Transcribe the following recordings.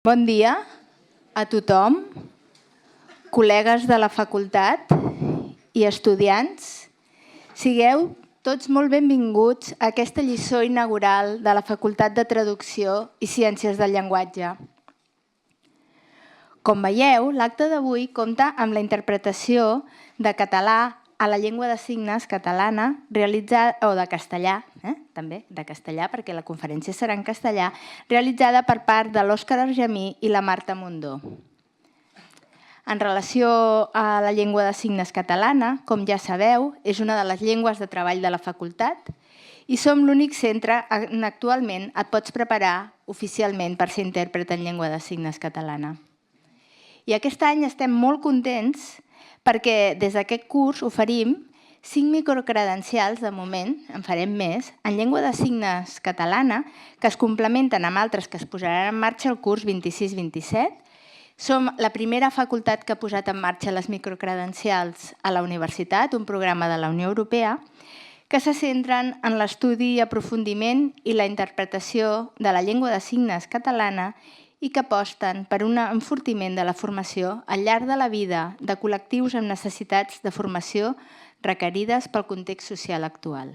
Bon dia a tothom, col·legues de la facultat i estudiants. Sigueu tots molt benvinguts a aquesta lliçó inaugural de la Facultat de Traducció i Ciències del Llenguatge. Com veieu, l'acte d'avui compta amb la interpretació de català a la llengua de signes catalana, o de castellà, també de castellà, perquè la conferència serà en castellà, realitzada per part de l'Òscar Argemí i la Marta Mundó. En relació a la llengua de signes catalana, com ja sabeu, és una de les llengües de treball de la facultat i som l'únic centre on actualment et pots preparar oficialment per ser intèrpret en llengua de signes catalana. I aquest any estem molt contents perquè des d'aquest curs oferim 5 microcredencials, de moment, en farem més, en llengua de signes catalana, que es complementen amb altres que es posaran en marxa el curs 26-27. Som la primera facultat que ha posat en marxa les microcredencials a la universitat, un programa de la Unió Europea, que se centren en l'estudi i aprofundiment i la interpretació de la llengua de signes catalana i que aposten per un enfortiment de la formació al llarg de la vida de col·lectius amb necessitats de formació requerides pel context social actual.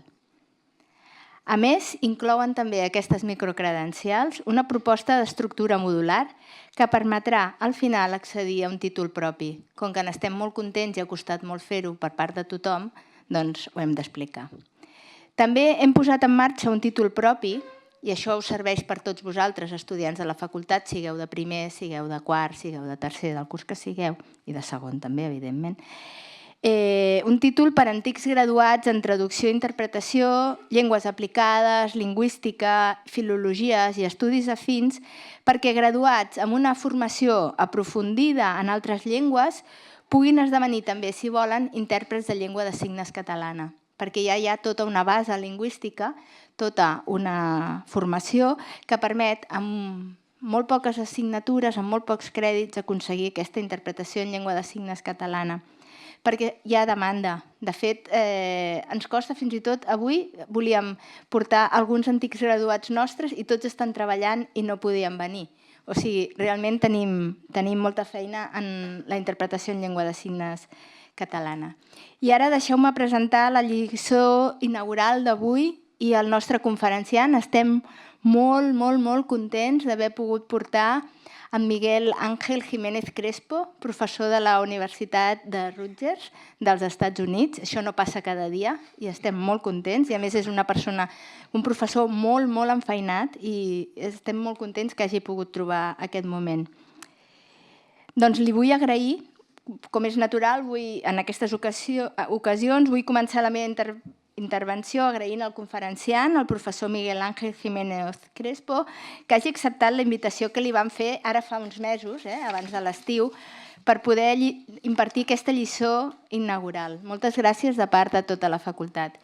A més, inclouen també aquestes microcredencials una proposta d'estructura modular que permetrà al final accedir a un títol propi. Com que n'estem molt contents i ha costat molt fer-ho per part de tothom, doncs ho hem d'explicar. També hem posat en marxa un títol propi, i això us serveix per tots vosaltres, estudiants de la facultat, sigueu de primer, sigueu de quart, sigueu de tercer, del curs que sigueu, i de segon també, evidentment. Un títol per a antics graduats en traducció i interpretació, llengües aplicades, lingüística, filologies i estudis afins, perquè graduats amb una formació aprofundida en altres llengües puguin esdevenir també, si volen, intèrprets de llengua de signes catalana, perquè ja hi ha tota una base lingüística, tota una formació que permet amb molt poques assignatures, amb molt pocs crèdits, aconseguir aquesta interpretació en llengua de signes catalana. Perquè hi ha demanda. De fet, ens costa fins i tot... Avui volíem portar alguns antics graduats nostres i tots estan treballant i no podien venir. O sigui, realment tenim molta feina en la interpretació en llengua de signes catalana. I ara deixeu-me presentar la lliçó inaugural d'avui i el nostre conferenciant. Estem molt, molt, molt contents d'haver pogut portar en Miguel Ángel Jiménez Crespo, professor de la Universitat de Rutgers dels Estats Units. Això no passa cada dia i estem molt contents. I a més és una persona, un professor molt, molt enfeinat i estem molt contents que hagi pogut trobar aquest moment. Doncs li vull agrair, com és natural, en aquestes ocasions vull començar la meva intervenció agraint al conferenciant, el professor Miguel Ángel Jiménez Crespo, que hagi acceptat la invitació que li van fer ara fa uns mesos, abans de l'estiu, per poder impartir aquesta lliçó inaugural. Moltes gràcies de part de tota la facultat.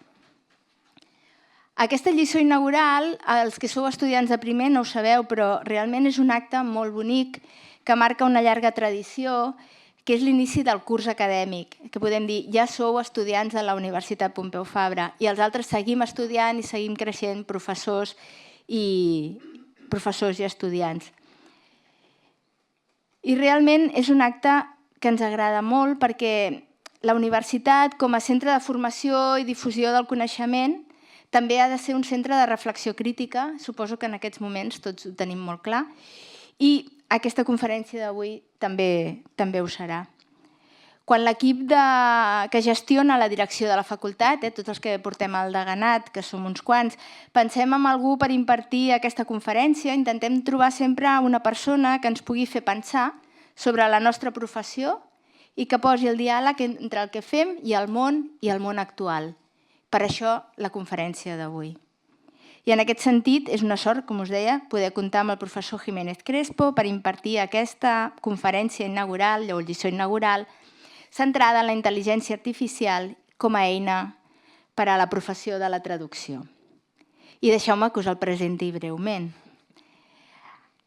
Aquesta lliçó inaugural, els que sou estudiants de primer no ho sabeu, però realment és un acte molt bonic que marca una llarga tradició, que és l'inici del curs acadèmic, que podem dir, ja sou estudiants de la Universitat Pompeu Fabra i els altres seguim estudiant i seguim creixent professors i estudiants. I realment és un acte que ens agrada molt perquè la universitat, com a centre de formació i difusió del coneixement, també ha de ser un centre de reflexió crítica, suposo que en aquests moments tots ho tenim molt clar, i aquesta conferència d'avui també ho serà. Quan l'equip que gestiona la direcció de la facultat, tots els que portem el deganat, que som uns quants, pensem en algú per impartir aquesta conferència, intentem trobar sempre una persona que ens pugui fer pensar sobre la nostra professió i que posi el diàleg entre el que fem i el món actual. Per això la conferència d'avui. I en aquest sentit és una sort, com us deia, poder comptar amb el professor Jiménez Crespo per impartir aquesta conferència inaugural o lliçó inaugural centrada en la intel·ligència artificial com a eina per a la professió de la traducció. I deixeu-me que us el presenti breument.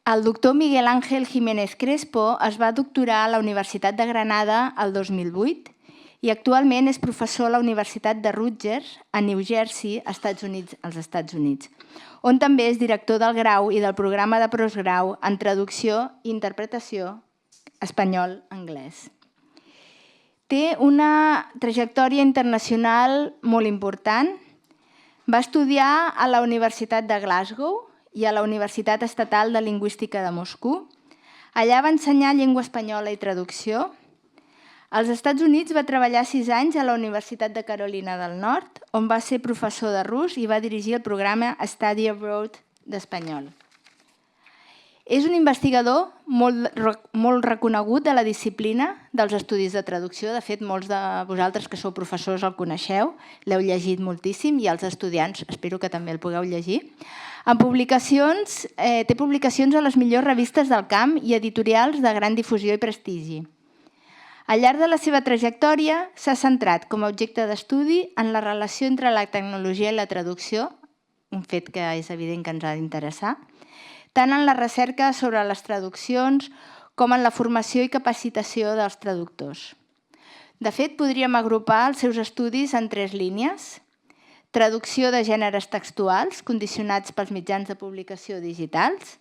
El doctor Miguel Ángel Jiménez Crespo es va doctorar a la Universitat de Granada el 2008 i actualment és professor a la Universitat de Rutgers, a New Jersey, als Estats Units, on també és director del grau i del programa de postgrau en traducció i interpretació espanyol-anglès. Té una trajectòria internacional molt important. Va estudiar a la Universitat de Glasgow i a la Universitat Estatal de Lingüística de Moscou. Allà va ensenyar llengua espanyola i traducció. Als Estats Units va treballar 6 anys a la Universitat de Carolina del Nord, on va ser professor de rus i va dirigir el programa Study Abroad d'espanyol. És un investigador molt reconegut de la disciplina dels estudis de traducció. De fet, molts de vosaltres que sou professors el coneixeu, l'heu llegit moltíssim i els estudiants espero que també el pugueu llegir. Té publicacions a les millors revistes del camp i editorials de gran difusió i prestigi. Al llarg de la seva trajectòria s'ha centrat com a objecte d'estudi en la relació entre la tecnologia i la traducció, un fet que és evident que ens ha d'interessar, tant en la recerca sobre les traduccions com en la formació i capacitació dels traductors. De fet, podríem agrupar els seus estudis en 3 línies. Traducció de gèneres textuals condicionats pels mitjans de publicació digitals.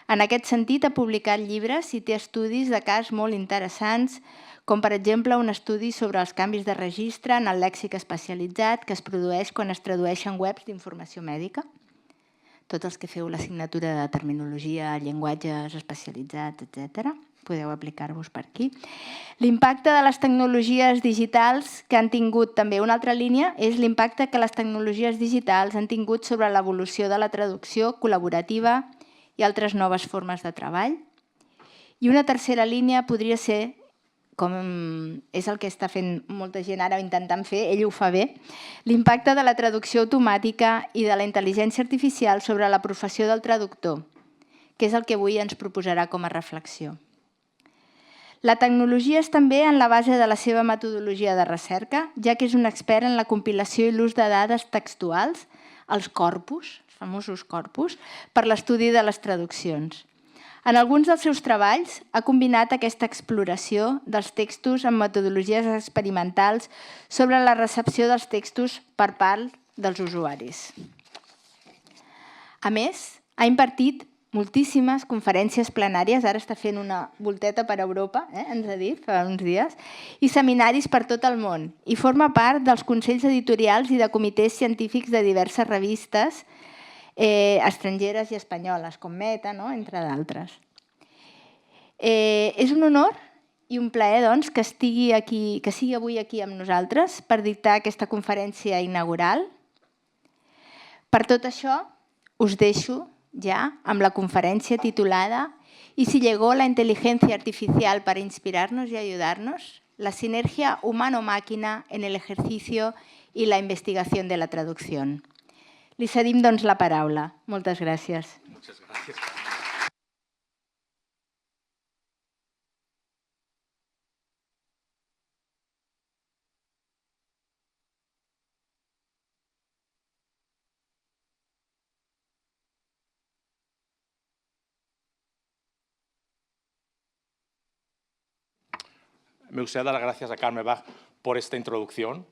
En aquest sentit, ha publicat llibres i té estudis de cas molt interessants, com per exemple un estudi sobre els canvis de registre en el lèxic especialitzat que es produeix quan es tradueixen webs d'informació mèdica. Tots els que feu l'assignatura de terminologia, llenguatges especialitzats, etc., podeu aplicar-vos per aquí. L'impacte de les tecnologies digitals que han tingut també una altra línia és l'impacte que les tecnologies digitals han tingut sobre l'evolució de la traducció col·laborativa i altres noves formes de treball. I una tercera línia podria ser, com és el que està fent molta gent ara intentant fer, ell ho fa bé, l'impacte de la traducció automàtica i de la intel·ligència artificial sobre la professió del traductor, que és el que avui ens proposarà com a reflexió. La tecnologia és també en la base de la seva metodologia de recerca, ja que és un expert en la compilació i l'ús de dades textuals, els corpus, els famosos corpus, per l'estudi de les traduccions. En alguns dels seus treballs ha combinat aquesta exploració dels textos amb metodologies experimentals sobre la recepció dels textos per part dels usuaris. A més, ha impartit moltíssimes conferències plenàries, ara està fent una volteta per Europa, ens ha dit fa uns dies, i seminaris per tot el món, i forma part dels consells editorials i de comitès científics de diverses revistes estrangeres i espanyoles, com Meta, entre d'altres. És un honor i un plaer que sigui avui aquí amb nosaltres per dictar aquesta conferència inaugural. Per tot això, us deixo ya amb la conferencia titulada ¿Y si llegó la inteligencia artificial para inspirarnos y ayudarnos? La sinergia humano-máquina en el ejercicio y la investigación de la traducción. Li cedim, doncs, la paraula. Moltes gràcies. Muchas gracias. Me gustaría dar las gracias a Carmen Bach por esta introducción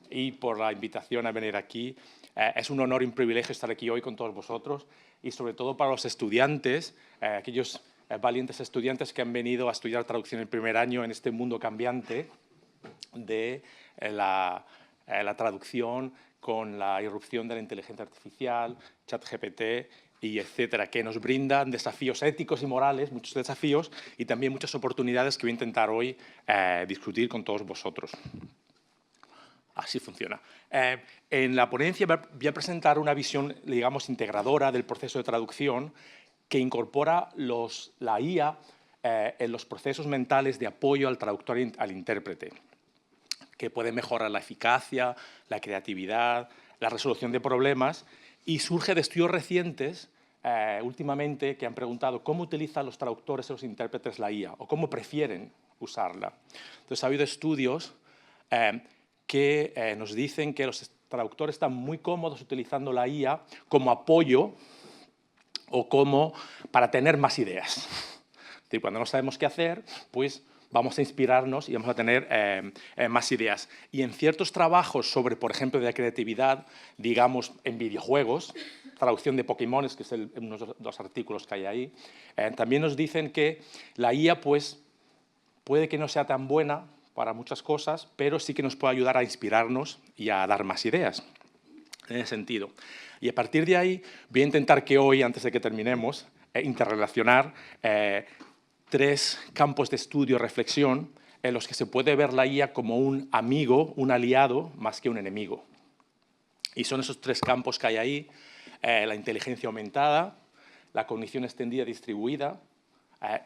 y por la invitación a venir aquí. Es un honor y un privilegio estar aquí hoy con todos vosotros y sobre todo para los estudiantes, aquellos valientes estudiantes que han venido a estudiar traducción en el primer año en este mundo cambiante de la traducción con la irrupción de la inteligencia artificial, ChatGPT y etcétera, que nos brindan desafíos éticos y morales, muchos desafíos y también muchas oportunidades que voy a intentar hoy discutir con todos vosotros. Así funciona. En la ponencia voy a presentar una visión, digamos, integradora del proceso de traducción que incorpora la IA en los procesos mentales de apoyo al traductor y al intérprete, que puede mejorar la eficacia, la creatividad, la resolución de problemas y surge de estudios recientes últimamente que han preguntado cómo utilizan los traductores y los intérpretes la IA o cómo prefieren usarla. Entonces, ha habido estudios que nos dicen que los traductores están muy cómodos utilizando la IA como apoyo o como para tener más ideas. Es decir, cuando no sabemos qué hacer, pues vamos a inspirarnos y vamos a tener más ideas. Y en ciertos trabajos sobre, por ejemplo, de la creatividad, digamos, en videojuegos, traducción de Pokémones, que es uno de los artículos que hay ahí, también nos dicen que la IA, pues, puede que no sea tan buena para muchas cosas, pero sí que nos puede ayudar a inspirarnos y a dar más ideas, en ese sentido. Y a partir de ahí voy a intentar que hoy, antes de que terminemos, interrelacionar 3 campos de estudio, reflexión, en los que se puede ver la IA como un amigo, un aliado, más que un enemigo. Y son esos 3 campos que hay ahí: la inteligencia aumentada, la cognición extendida distribuida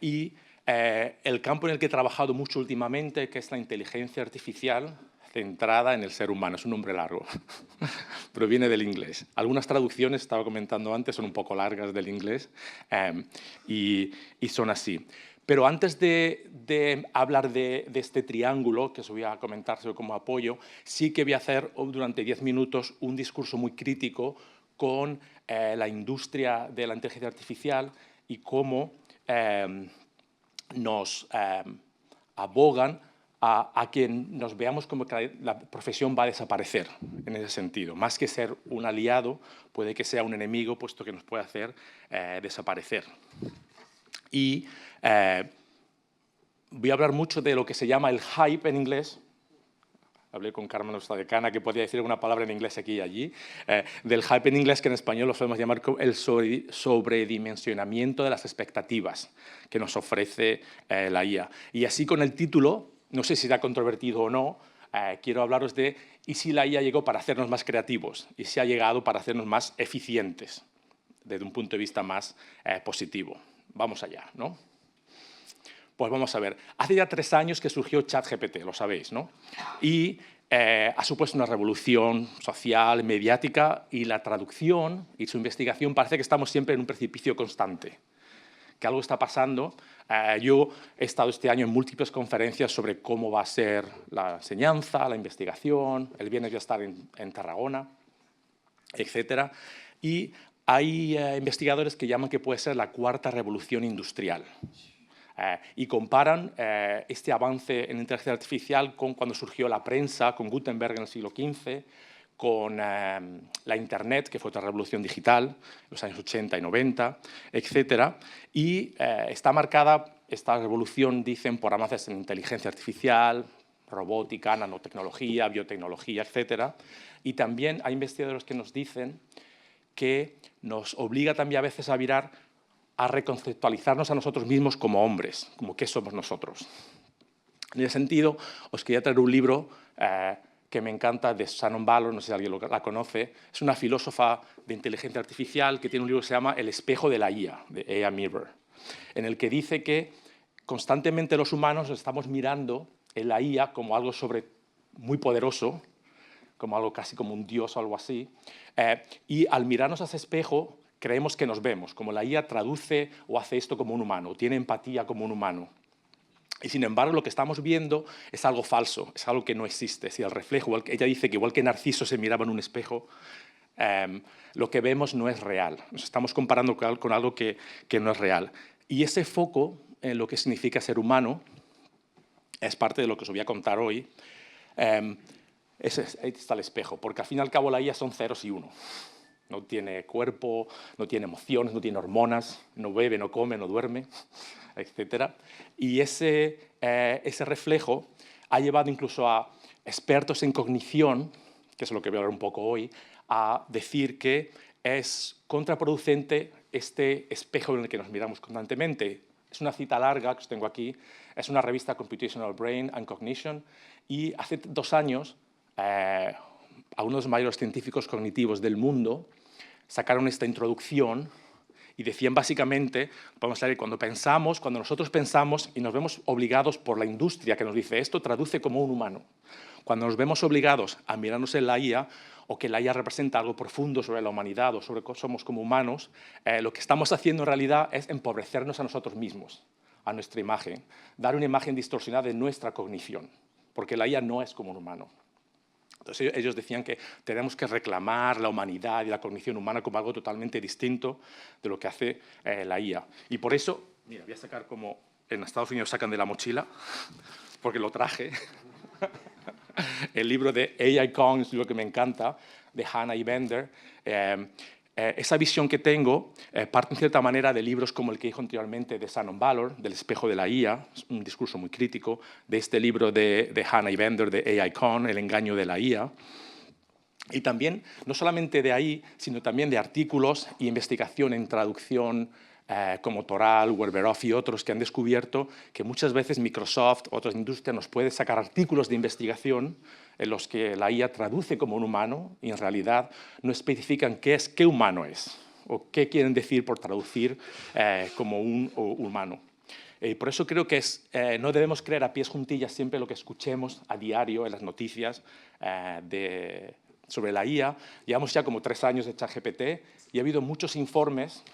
y el campo en el que he trabajado mucho últimamente, que es la inteligencia artificial centrada en el ser humano. Es un nombre largo, pero viene del inglés. Algunas traducciones, estaba comentando antes, son un poco largas del inglés y son así. Pero antes de hablar de este triángulo, que os voy a comentar como apoyo, sí que voy a hacer durante 10 minutos un discurso muy crítico con la industria de la inteligencia artificial y cómo nos abogan a que nos veamos como que la profesión va a desaparecer en ese sentido. Más que ser un aliado, puede que sea un enemigo, puesto que nos puede hacer desaparecer. Y voy a hablar mucho de lo que se llama el hype en inglés. Hablé con Carmen, nuestra decana, que podía decir alguna palabra en inglés aquí y allí. Del hype en inglés, que en español lo podemos llamar el sobredimensionamiento de las expectativas que nos ofrece la IA. Y así con el título, no sé si será controvertido o no, quiero hablaros de ¿y si la IA llegó para hacernos más creativos? ¿Y si ha llegado para hacernos más eficientes? Desde un punto de vista más positivo. Vamos allá, ¿no? Pues vamos a ver, hace ya 3 años que surgió ChatGPT, lo sabéis, ¿no? Y ha supuesto una revolución social, mediática, y la traducción y su investigación parece que estamos siempre en un precipicio constante, que algo está pasando. Yo he estado este año en múltiples conferencias sobre cómo va a ser la enseñanza, la investigación, el viernes voy a estar en Tarragona, etcétera, y hay investigadores que llaman que puede ser la 4ª revolución industrial. Y comparan este avance en inteligencia artificial con cuando surgió la prensa, con Gutenberg en el siglo XV, con la Internet, que fue otra revolución digital, en los años 80 y 90, etc. Y está marcada esta revolución, dicen, por avances en inteligencia artificial, robótica, nanotecnología, biotecnología, etc. Y también hay investigadores que nos dicen que nos obliga también a veces a mirar a reconceptualizarnos a nosotros mismos como hombres, como qué somos nosotros. En ese sentido, os quería traer un libro que me encanta, de Shannon Ballor, no sé si alguien la conoce. Es una filósofa de inteligencia artificial que tiene un libro que se llama El espejo de la IA, de AI Mirror, en el que dice que constantemente los humanos estamos mirando en la IA como algo muy poderoso, como algo casi como un dios o algo así, y al mirarnos a ese espejo creemos que nos vemos, como la IA traduce o hace esto como un humano, tiene empatía como un humano. Y sin embargo, lo que estamos viendo es algo falso, es algo que no existe. Si el reflejo, ella dice que igual que Narciso se miraba en un espejo, lo que vemos no es real. Nos estamos comparando con algo que no es real. Y ese foco en lo que significa ser humano es parte de lo que os voy a contar hoy. Ahí está el espejo, porque al fin y al cabo la IA son ceros y unos. No tiene cuerpo, no tiene emociones, no tiene hormonas, no bebe, no come, no duerme, etc. Y ese reflejo ha llevado incluso a expertos en cognición, que es lo que voy a hablar un poco hoy, a decir que es contraproducente este espejo en el que nos miramos constantemente. Es una cita larga que os tengo aquí, es una revista Computational Brain and Cognition, y hace 2 años algunos de los mayores científicos cognitivos del mundo sacaron esta introducción y decían básicamente, vamos a ver, cuando nosotros pensamos y nos vemos obligados por la industria que nos dice esto, traduce como un humano. Cuando nos vemos obligados a mirarnos en la IA o que la IA representa algo profundo sobre la humanidad o sobre cómo somos como humanos, lo que estamos haciendo en realidad es empobrecernos a nosotros mismos, a nuestra imagen, dar una imagen distorsionada de nuestra cognición, porque la IA no es como un humano. Entonces ellos decían que tenemos que reclamar la humanidad y la cognición humana como algo totalmente distinto de lo que hace la IA. Y por eso, mira, voy a sacar como en Estados Unidos sacan de la mochila, porque lo traje. El libro de AI Con es lo que me encanta, de Hannah y Bender. Esa visión que tengo parte en cierta manera de libros como el que dijo anteriormente de Shannon Ballor, del espejo de la IA, un discurso muy crítico, de este libro de Hannah y Bender, de AI Con, El engaño de la IA. Y también, no solamente de ahí, sino también de artículos y investigación en traducción como Toral, Werberoff y otros que han descubierto que muchas veces Microsoft, otras industrias, nos pueden sacar artículos de investigación en los que la IA traduce como un humano y en realidad no especifican qué humano es o qué quieren decir por traducir como un humano. Por eso creo que no debemos creer a pies juntillas siempre lo que escuchemos a diario en las noticias sobre la IA. Llevamos ya como 3 años de ChatGPT y ha habido muchos informes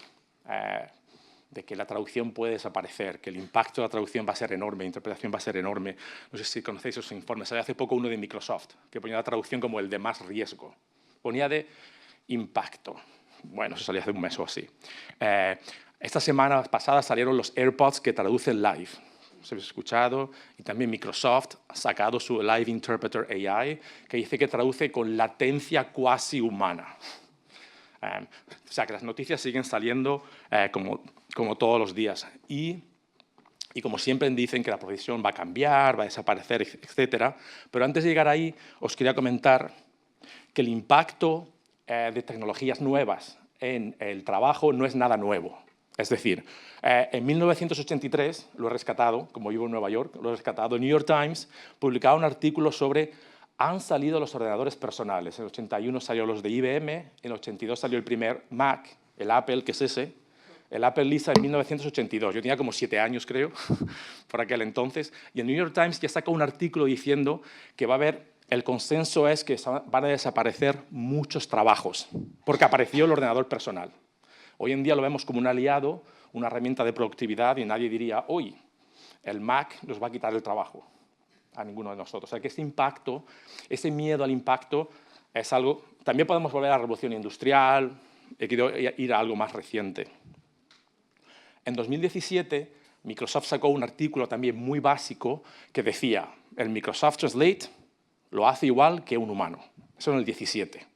de que la traducción puede desaparecer, que el impacto de la traducción va a ser enorme, la interpretación va a ser enorme. No sé si conocéis esos informes. Había hace poco uno de Microsoft, que ponía la traducción como el de más riesgo. Ponía de impacto. Bueno, eso salió hace un mes o así. Esta semana pasada salieron los AirPods que traducen live. ¿Os habéis escuchado? Y también Microsoft ha sacado su Live Interpreter AI, que dice que traduce con latencia cuasi humana. O sea, que las noticias siguen saliendo como todos los días. Y como siempre dicen que la profesión va a cambiar, va a desaparecer, etc. Pero antes de llegar ahí, os quería comentar que el impacto de tecnologías nuevas en el trabajo no es nada nuevo. Es decir, en 1983, lo he rescatado, como vivo en Nueva York, lo he rescatado, el New York Times publicaba un artículo sobre han salido los ordenadores personales. En el 81 salió los de IBM, en el 82 salió el primer Mac, el Apple, que es ese, el Apple Lisa en 1982. Yo tenía como 7 años, creo, por aquel entonces. Y el New York Times ya sacó un artículo diciendo que va a haber, el consenso es que van a desaparecer muchos trabajos, porque apareció el ordenador personal. Hoy en día lo vemos como un aliado, una herramienta de productividad, y nadie diría, hoy el Mac nos va a quitar el trabajo a ninguno de nosotros. O sea, que ese impacto, ese miedo al impacto es algo... También podemos volver a la revolución industrial, he querido ir a algo más reciente. En 2017, Microsoft sacó un artículo también muy básico que decía, el Microsoft Translate lo hace igual que un humano. Eso en el 17.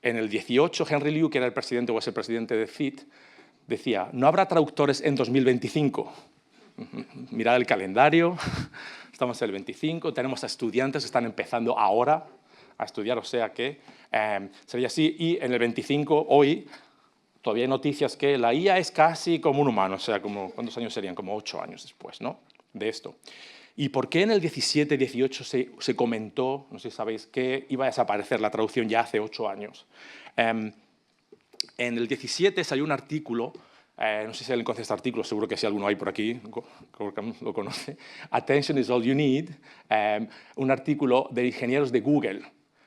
En el 18, Henry Liu, que era el presidente o es el presidente de FIT, decía, no habrá traductores en 2025. Mirad el calendario, estamos en el 25, tenemos a estudiantes que están empezando ahora a estudiar, o sea que sería así. Y en el 25, hoy, todavía hay noticias que la IA es casi como un humano, o sea, ¿cuántos años serían? Como 8 años después, ¿no? De esto. ¿Y por qué en el 17, 18 se comentó, no sé si sabéis, que iba a desaparecer la traducción ya hace 8 años? En el 17 salió un artículo, no sé si alguien conoce este artículo, seguro que si alguno hay por aquí, lo conoce, Attention is all you need, un artículo de ingenieros de Google,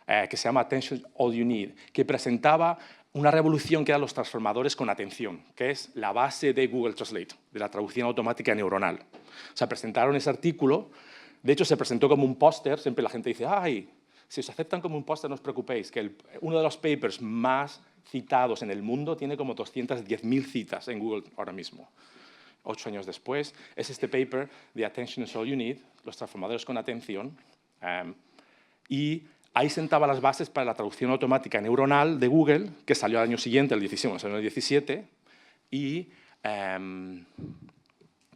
que se llama Attention is all you need, que presentaba una revolución que eran los transformadores con atención, que es la base de Google Translate, de la traducción automática neuronal. O sea, presentaron ese artículo, de hecho se presentó como un póster, siempre la gente dice, ¡ay! Si os aceptan como un póster, no os preocupéis, que uno de los papers más citados en el mundo tiene como 210.000 citas en Google ahora mismo. 8 años después, es este paper de Attention is all you need, los transformadores con atención, y ahí sentaba las bases para la traducción automática neuronal de Google, que salió al año siguiente, el 17, salió en el 17, y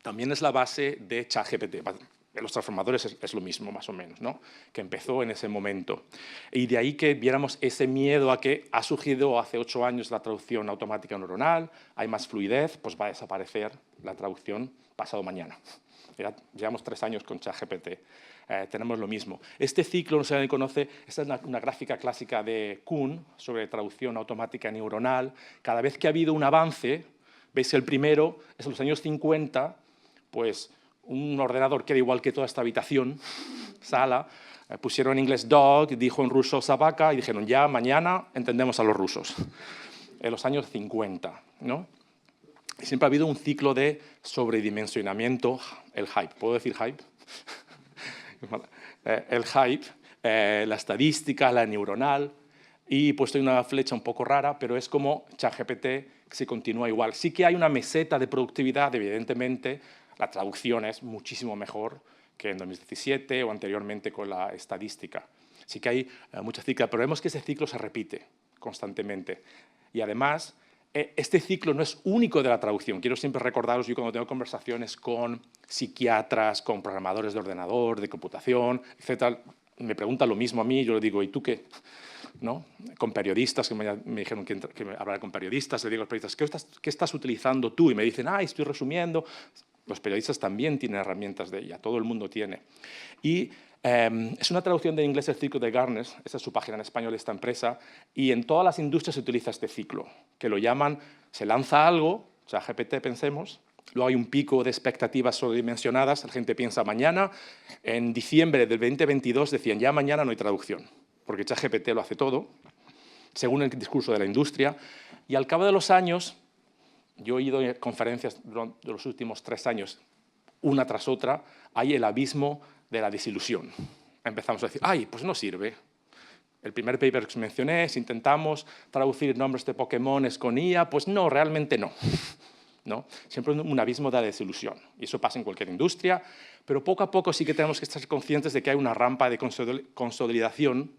también es la base de ChatGPT. Los transformadores es lo mismo, más o menos, ¿no? Que empezó en ese momento. Y de ahí que viéramos ese miedo a que ha surgido hace 8 años la traducción automática neuronal, hay más fluidez, pues va a desaparecer la traducción pasado mañana. Llevamos 3 años con ChatGPT. Tenemos lo mismo. Este ciclo, no sé si alguien conoce, esta es una gráfica clásica de Kuhn sobre traducción automática neuronal. Cada vez que ha habido un avance, veis que el primero es en los años 50, pues un ordenador que era igual que toda esta habitación, sala, pusieron en inglés dog, dijo en ruso sabaka y dijeron ya, mañana entendemos a los rusos. En los años 50, ¿no? Y siempre ha habido un ciclo de sobredimensionamiento, el hype. ¿Puedo decir hype? El hype, la estadística, la neuronal, y he puesto una flecha un poco rara, pero es como ChatGPT que se continúa igual. Sí que hay una meseta de productividad, evidentemente, la traducción es muchísimo mejor que en 2017 o anteriormente con la estadística. Sí que hay mucha cicla, pero vemos que ese ciclo se repite constantemente. Y además, este ciclo no es único de la traducción. Quiero siempre recordaros, yo cuando tengo conversaciones con psiquiatras, con programadores de ordenador, de computación, etc., me preguntan lo mismo a mí, yo le digo, ¿y tú qué? ¿No? Con periodistas, que me dijeron que hablar con periodistas, le digo a los periodistas, ¿qué estás utilizando tú? Y me dicen, estoy resumiendo. Los periodistas también tienen herramientas de ella, todo el mundo tiene. Y es una traducción de inglés del ciclo de Gartner, esa es su página en español de esta empresa, y en todas las industrias se utiliza este ciclo, que lo llaman, se lanza algo, ChatGPT pensemos, luego hay un pico de expectativas sobredimensionadas, la gente piensa mañana, en diciembre del 2022 decían ya mañana no hay traducción, porque ChatGPT lo hace todo, según el discurso de la industria, y al cabo de los años, yo he ido a conferencias durante los últimos 3 años, una tras otra, hay el abismo de la desilusión. Empezamos a decir, pues no sirve. El primer paper que os mencioné, si intentamos traducir nombres de Pokémones con IA, pues no, realmente no. ¿No? Siempre un abismo de la desilusión. Y eso pasa en cualquier industria, pero poco a poco sí que tenemos que estar conscientes de que hay una rampa de consolidación,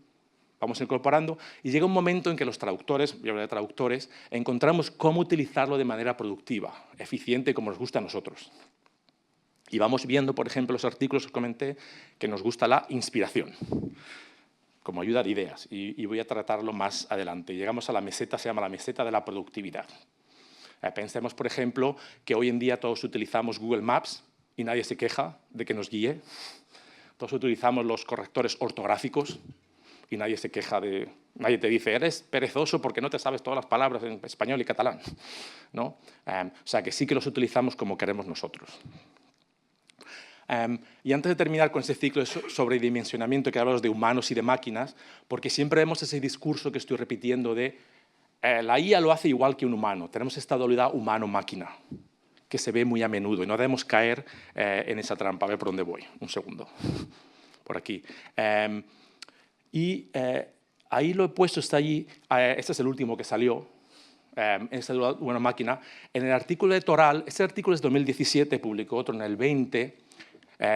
vamos incorporando, y llega un momento en que los traductores, yo hablo de traductores, encontramos cómo utilizarlo de manera productiva, eficiente, como nos gusta a nosotros. Y vamos viendo, por ejemplo, los artículos que os comenté, que nos gusta la inspiración, como ayuda de ideas, y voy a tratarlo más adelante. Llegamos a la meseta, se llama la meseta de la productividad. Pensemos, por ejemplo, que hoy en día todos utilizamos Google Maps y nadie se queja de que nos guíe. Todos utilizamos los correctores ortográficos y nadie se queja de... Nadie te dice, eres perezoso porque no te sabes todas las palabras en español y catalán, ¿no? O sea, que sí que los utilizamos como queremos nosotros. Y antes de terminar con ese ciclo de sobredimensionamiento que hablamos de humanos y de máquinas, porque siempre vemos ese discurso que estoy repitiendo de la IA lo hace igual que un humano. Tenemos esta dualidad humano-máquina que se ve muy a menudo y no debemos caer en esa trampa. A ver por dónde voy. Un segundo. Por aquí. Ahí lo he puesto, está allí. Este es el último que salió. En esta dualidad humano-máquina. En el artículo de Toral, este artículo es 2017, publicó otro en el 20,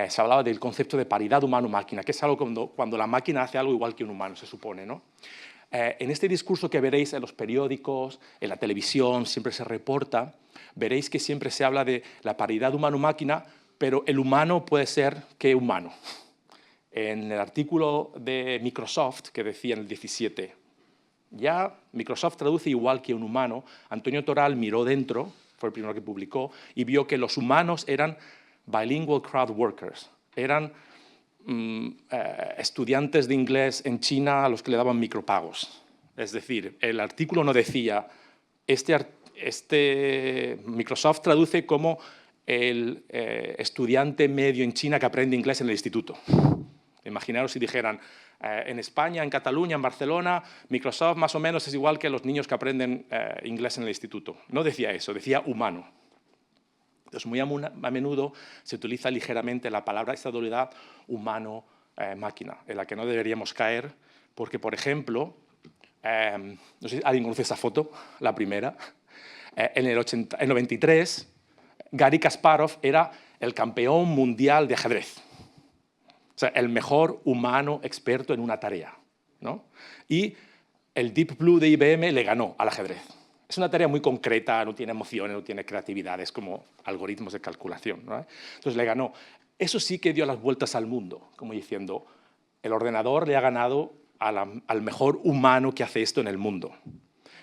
se hablaba del concepto de paridad humano-máquina, que es algo cuando la máquina hace algo igual que un humano, se supone, ¿no? En este discurso que veréis en los periódicos, en la televisión, siempre se reporta, veréis que siempre se habla de la paridad humano-máquina, pero el humano puede ser ¿qué humano? En el artículo de Microsoft, que decía en el 17, ya Microsoft traduce igual que un humano, Antonio Toral miró dentro, fue el primero que publicó, y vio que los humanos eran bilingual crowd workers, eran estudiantes de inglés en China a los que le daban micropagos. Es decir, el artículo no decía, Microsoft traduce como el estudiante medio en China que aprende inglés en el instituto. Imaginaros si dijeran, en España, en Cataluña, en Barcelona, Microsoft más o menos es igual que los niños que aprenden inglés en el instituto. No decía eso, decía humano. Entonces, muy a menudo se utiliza ligeramente la palabra, esta dualidad humano-máquina, en la que no deberíamos caer, porque, por ejemplo, no sé si alguien conoce esa foto, la primera, en el 93, Garry Kasparov era el campeón mundial de ajedrez. O sea, el mejor humano experto en una tarea, ¿no? Y el Deep Blue de IBM le ganó al ajedrez. Es una tarea muy concreta, no tiene emociones, no tiene creatividad, es como algoritmos de calculación, ¿no? Entonces le ganó. Eso sí que dio las vueltas al mundo, como diciendo, el ordenador le ha ganado al mejor humano que hace esto en el mundo.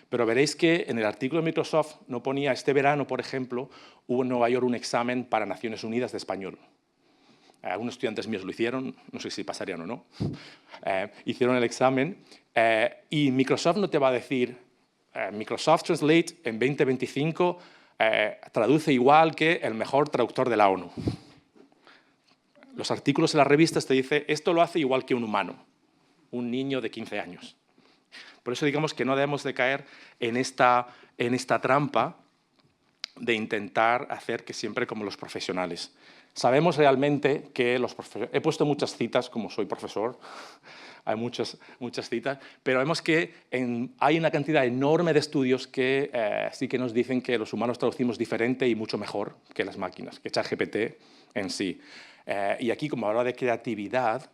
Pero veréis que en el artículo de Microsoft no ponía, este verano, por ejemplo, hubo en Nueva York un examen para Naciones Unidas de español. Algunos estudiantes míos lo hicieron, no sé si pasarían o no. Hicieron el examen y Microsoft no te va a decir Microsoft Translate en 2025 traduce igual que el mejor traductor de la ONU. Los artículos en las revistas te dicen esto lo hace igual que un humano, un niño de 15 años. Por eso digamos que no debemos de caer en esta trampa de intentar hacer que siempre como los profesionales. Sabemos realmente que los profesores... He puesto muchas citas, como soy profesor, hay muchas citas, pero vemos que hay una cantidad enorme de estudios que sí que nos dicen que los humanos traducimos diferente y mucho mejor que las máquinas, que ChatGPT en sí. Y aquí, como habla de creatividad,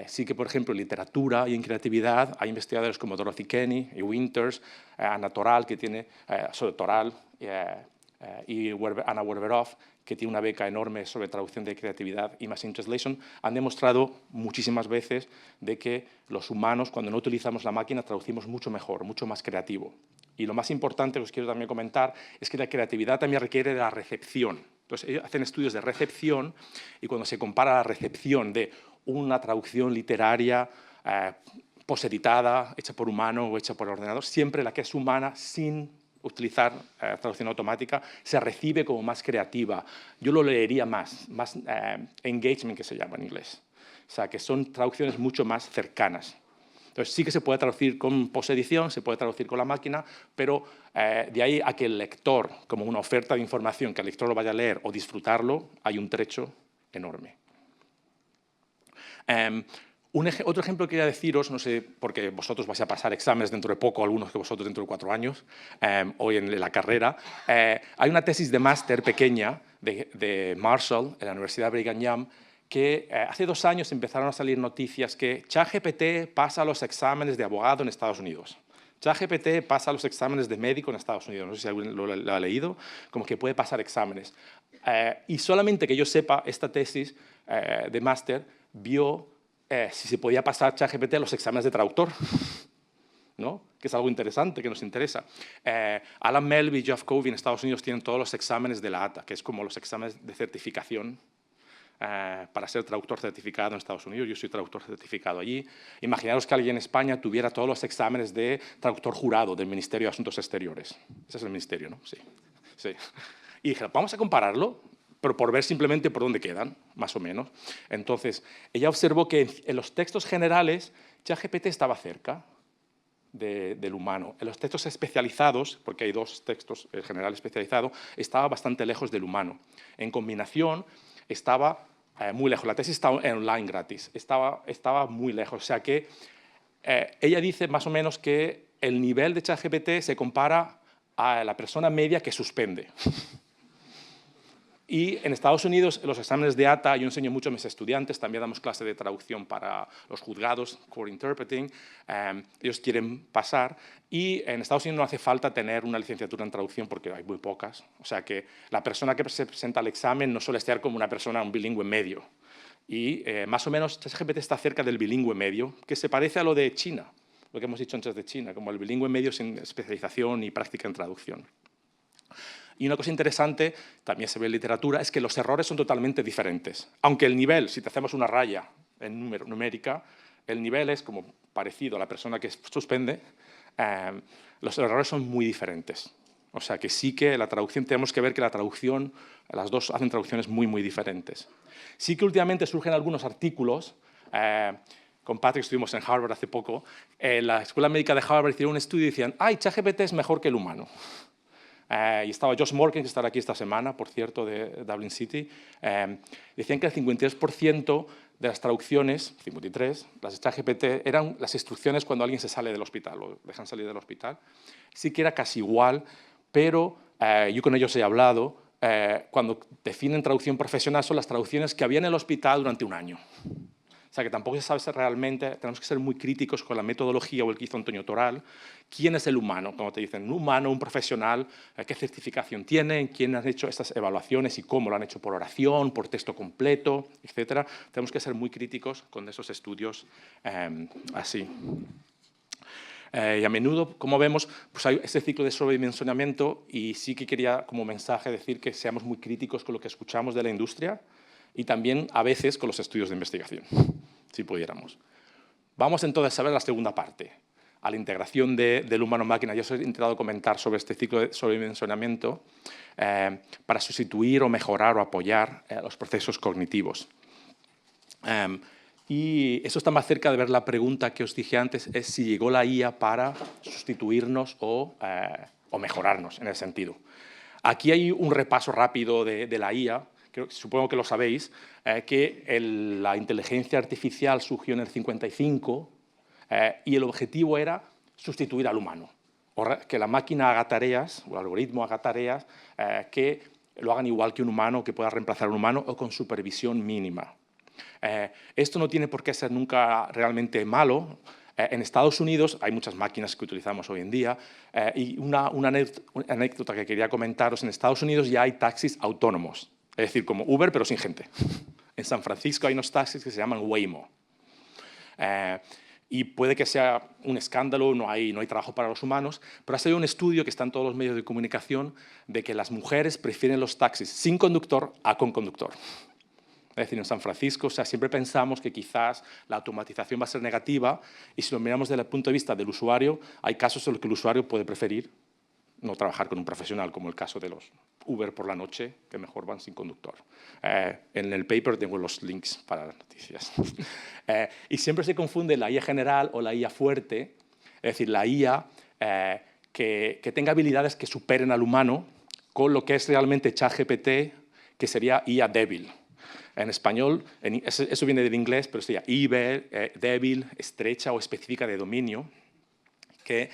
sí que, por ejemplo, en literatura y en creatividad hay investigadores como Dorothy Kenny y Winters, Anna Toral, que tiene, sobre Toral, y Anna Werberoff, que tiene una beca enorme sobre traducción de creatividad y Machine Translation, han demostrado muchísimas veces de que los humanos, cuando no utilizamos la máquina, traducimos mucho mejor, mucho más creativo. Y lo más importante que os quiero también comentar es que la creatividad también requiere de la recepción. Entonces, ellos hacen estudios de recepción y cuando se compara la recepción de una traducción literaria poseditada, hecha por humano o hecha por ordenador, siempre la que es humana sin utilizar traducción automática se recibe como más creativa. Yo lo leería más engagement, que se llama en inglés. O sea, que son traducciones mucho más cercanas. Entonces, sí que se puede traducir con posedición, se puede traducir con la máquina, pero de ahí a que el lector, como una oferta de información, que el lector lo vaya a leer o disfrutarlo, hay un trecho enorme. Otro ejemplo que quería deciros, no sé, porque vosotros vais a pasar exámenes dentro de poco, algunos que vosotros dentro de 4 años, hoy en la carrera. Hay una tesis de máster pequeña de Marshall, en la Universidad de Brigham Young, que hace 2 años empezaron a salir noticias que ChatGPT pasa los exámenes de abogado en Estados Unidos. ChatGPT pasa los exámenes de médico en Estados Unidos. No sé si alguien lo ha leído, como que puede pasar exámenes. Y solamente que yo sepa, esta tesis de máster vio si se podía pasar ChatGPT a los exámenes de traductor, ¿no? Que es algo interesante, que nos interesa. Alan Melby y Jeff Covey en Estados Unidos tienen todos los exámenes de la ATA, que es como los exámenes de certificación para ser traductor certificado en Estados Unidos. Yo soy traductor certificado allí. Imaginaros que alguien en España tuviera todos los exámenes de traductor jurado del Ministerio de Asuntos Exteriores. Ese es el ministerio, ¿no? Sí. Sí. Y dije, vamos a compararlo, pero por ver simplemente por dónde quedan, más o menos. Entonces, ella observó que en los textos generales ChatGPT estaba cerca del humano. En los textos especializados, porque hay 2 textos, el general especializado, estaba bastante lejos del humano. En combinación, estaba muy lejos. La tesis está online gratis. Estaba muy lejos. O sea que ella dice más o menos que el nivel de ChatGPT se compara a la persona media que suspende. Y en Estados Unidos, los exámenes de ATA, yo enseño mucho a mis estudiantes, también damos clase de traducción para los juzgados, Court Interpreting, ellos quieren pasar, y en Estados Unidos no hace falta tener una licenciatura en traducción porque hay muy pocas, o sea que la persona que se presenta al examen no suele estar como una persona, un bilingüe medio, y más o menos ChatGPT está cerca del bilingüe medio, que se parece a lo de China, lo que hemos dicho antes de China, como el bilingüe medio sin especialización y práctica en traducción. Y una cosa interesante, también se ve en literatura, es que los errores son totalmente diferentes. Aunque el nivel, si te hacemos una raya en numérica, el nivel es como parecido a la persona que suspende, los errores son muy diferentes. O sea que sí que la traducción, tenemos que ver que la traducción, las dos hacen traducciones muy, muy diferentes. Sí que últimamente surgen algunos artículos, con Patrick estuvimos en Harvard hace poco, la Escuela Médica de Harvard hicieron un estudio y decían, ¡ay, ChatGPT es mejor que el humano! Y estaba Josh Morgan, que estará aquí esta semana, por cierto, de Dublin City. Decían que el 53% de las traducciones, 53, las de ChatGPT, eran las instrucciones cuando alguien se sale del hospital, o dejan salir del hospital. Sí que era casi igual, pero yo con ellos he hablado, cuando definen traducción profesional son las traducciones que había en el hospital durante 1 año. O sea, que tampoco se sabe realmente, tenemos que ser muy críticos con la metodología o el que hizo Antonio Toral. ¿Quién es el humano? Como te dicen, un humano, un profesional, ¿qué certificación tienen? ¿Quién han hecho estas evaluaciones y cómo lo han hecho por oración, por texto completo, etcétera? Tenemos que ser muy críticos con esos estudios así. Y a menudo, como vemos, pues hay ese ciclo de sobredimensionamiento y sí que quería como mensaje decir que seamos muy críticos con lo que escuchamos de la industria y también a veces con los estudios de investigación, si pudiéramos. Vamos entonces a ver la segunda parte, a la integración del humano-máquina. Yo os he intentado comentar sobre este ciclo de sobredimensionamiento para sustituir o mejorar o apoyar los procesos cognitivos. Y eso está más cerca de ver la pregunta que os dije antes, es si llegó la IA para sustituirnos o mejorarnos en ese sentido. Aquí hay un repaso rápido de la IA, supongo que lo sabéis, que la inteligencia artificial surgió en el 55 y el objetivo era sustituir al humano, o que la máquina haga tareas, o el algoritmo haga tareas que lo hagan igual que un humano, que pueda reemplazar a un humano o con supervisión mínima. Esto no tiene por qué ser nunca realmente malo. En Estados Unidos hay muchas máquinas que utilizamos hoy en día y una anécdota que quería comentaros, en Estados Unidos ya hay taxis autónomos, es decir, como Uber pero sin gente. En San Francisco hay unos taxis que se llaman Waymo. Y puede que sea un escándalo, no hay trabajo para los humanos, pero ha salido un estudio que está en todos los medios de comunicación de que las mujeres prefieren los taxis sin conductor a con conductor. Es decir, en San Francisco, o sea, siempre pensamos que quizás la automatización va a ser negativa y si lo miramos desde el punto de vista del usuario, hay casos en los que el usuario puede preferir no trabajar con un profesional, como el caso de los Uber por la noche, que mejor van sin conductor. En el paper tengo los links para las noticias. Y siempre se confunde la IA general o la IA fuerte, es decir, la IA que tenga habilidades que superen al humano, con lo que es realmente ChatGPT, que sería IA débil. En español, eso viene del inglés, pero sería débil, estrecha o específica de dominio, que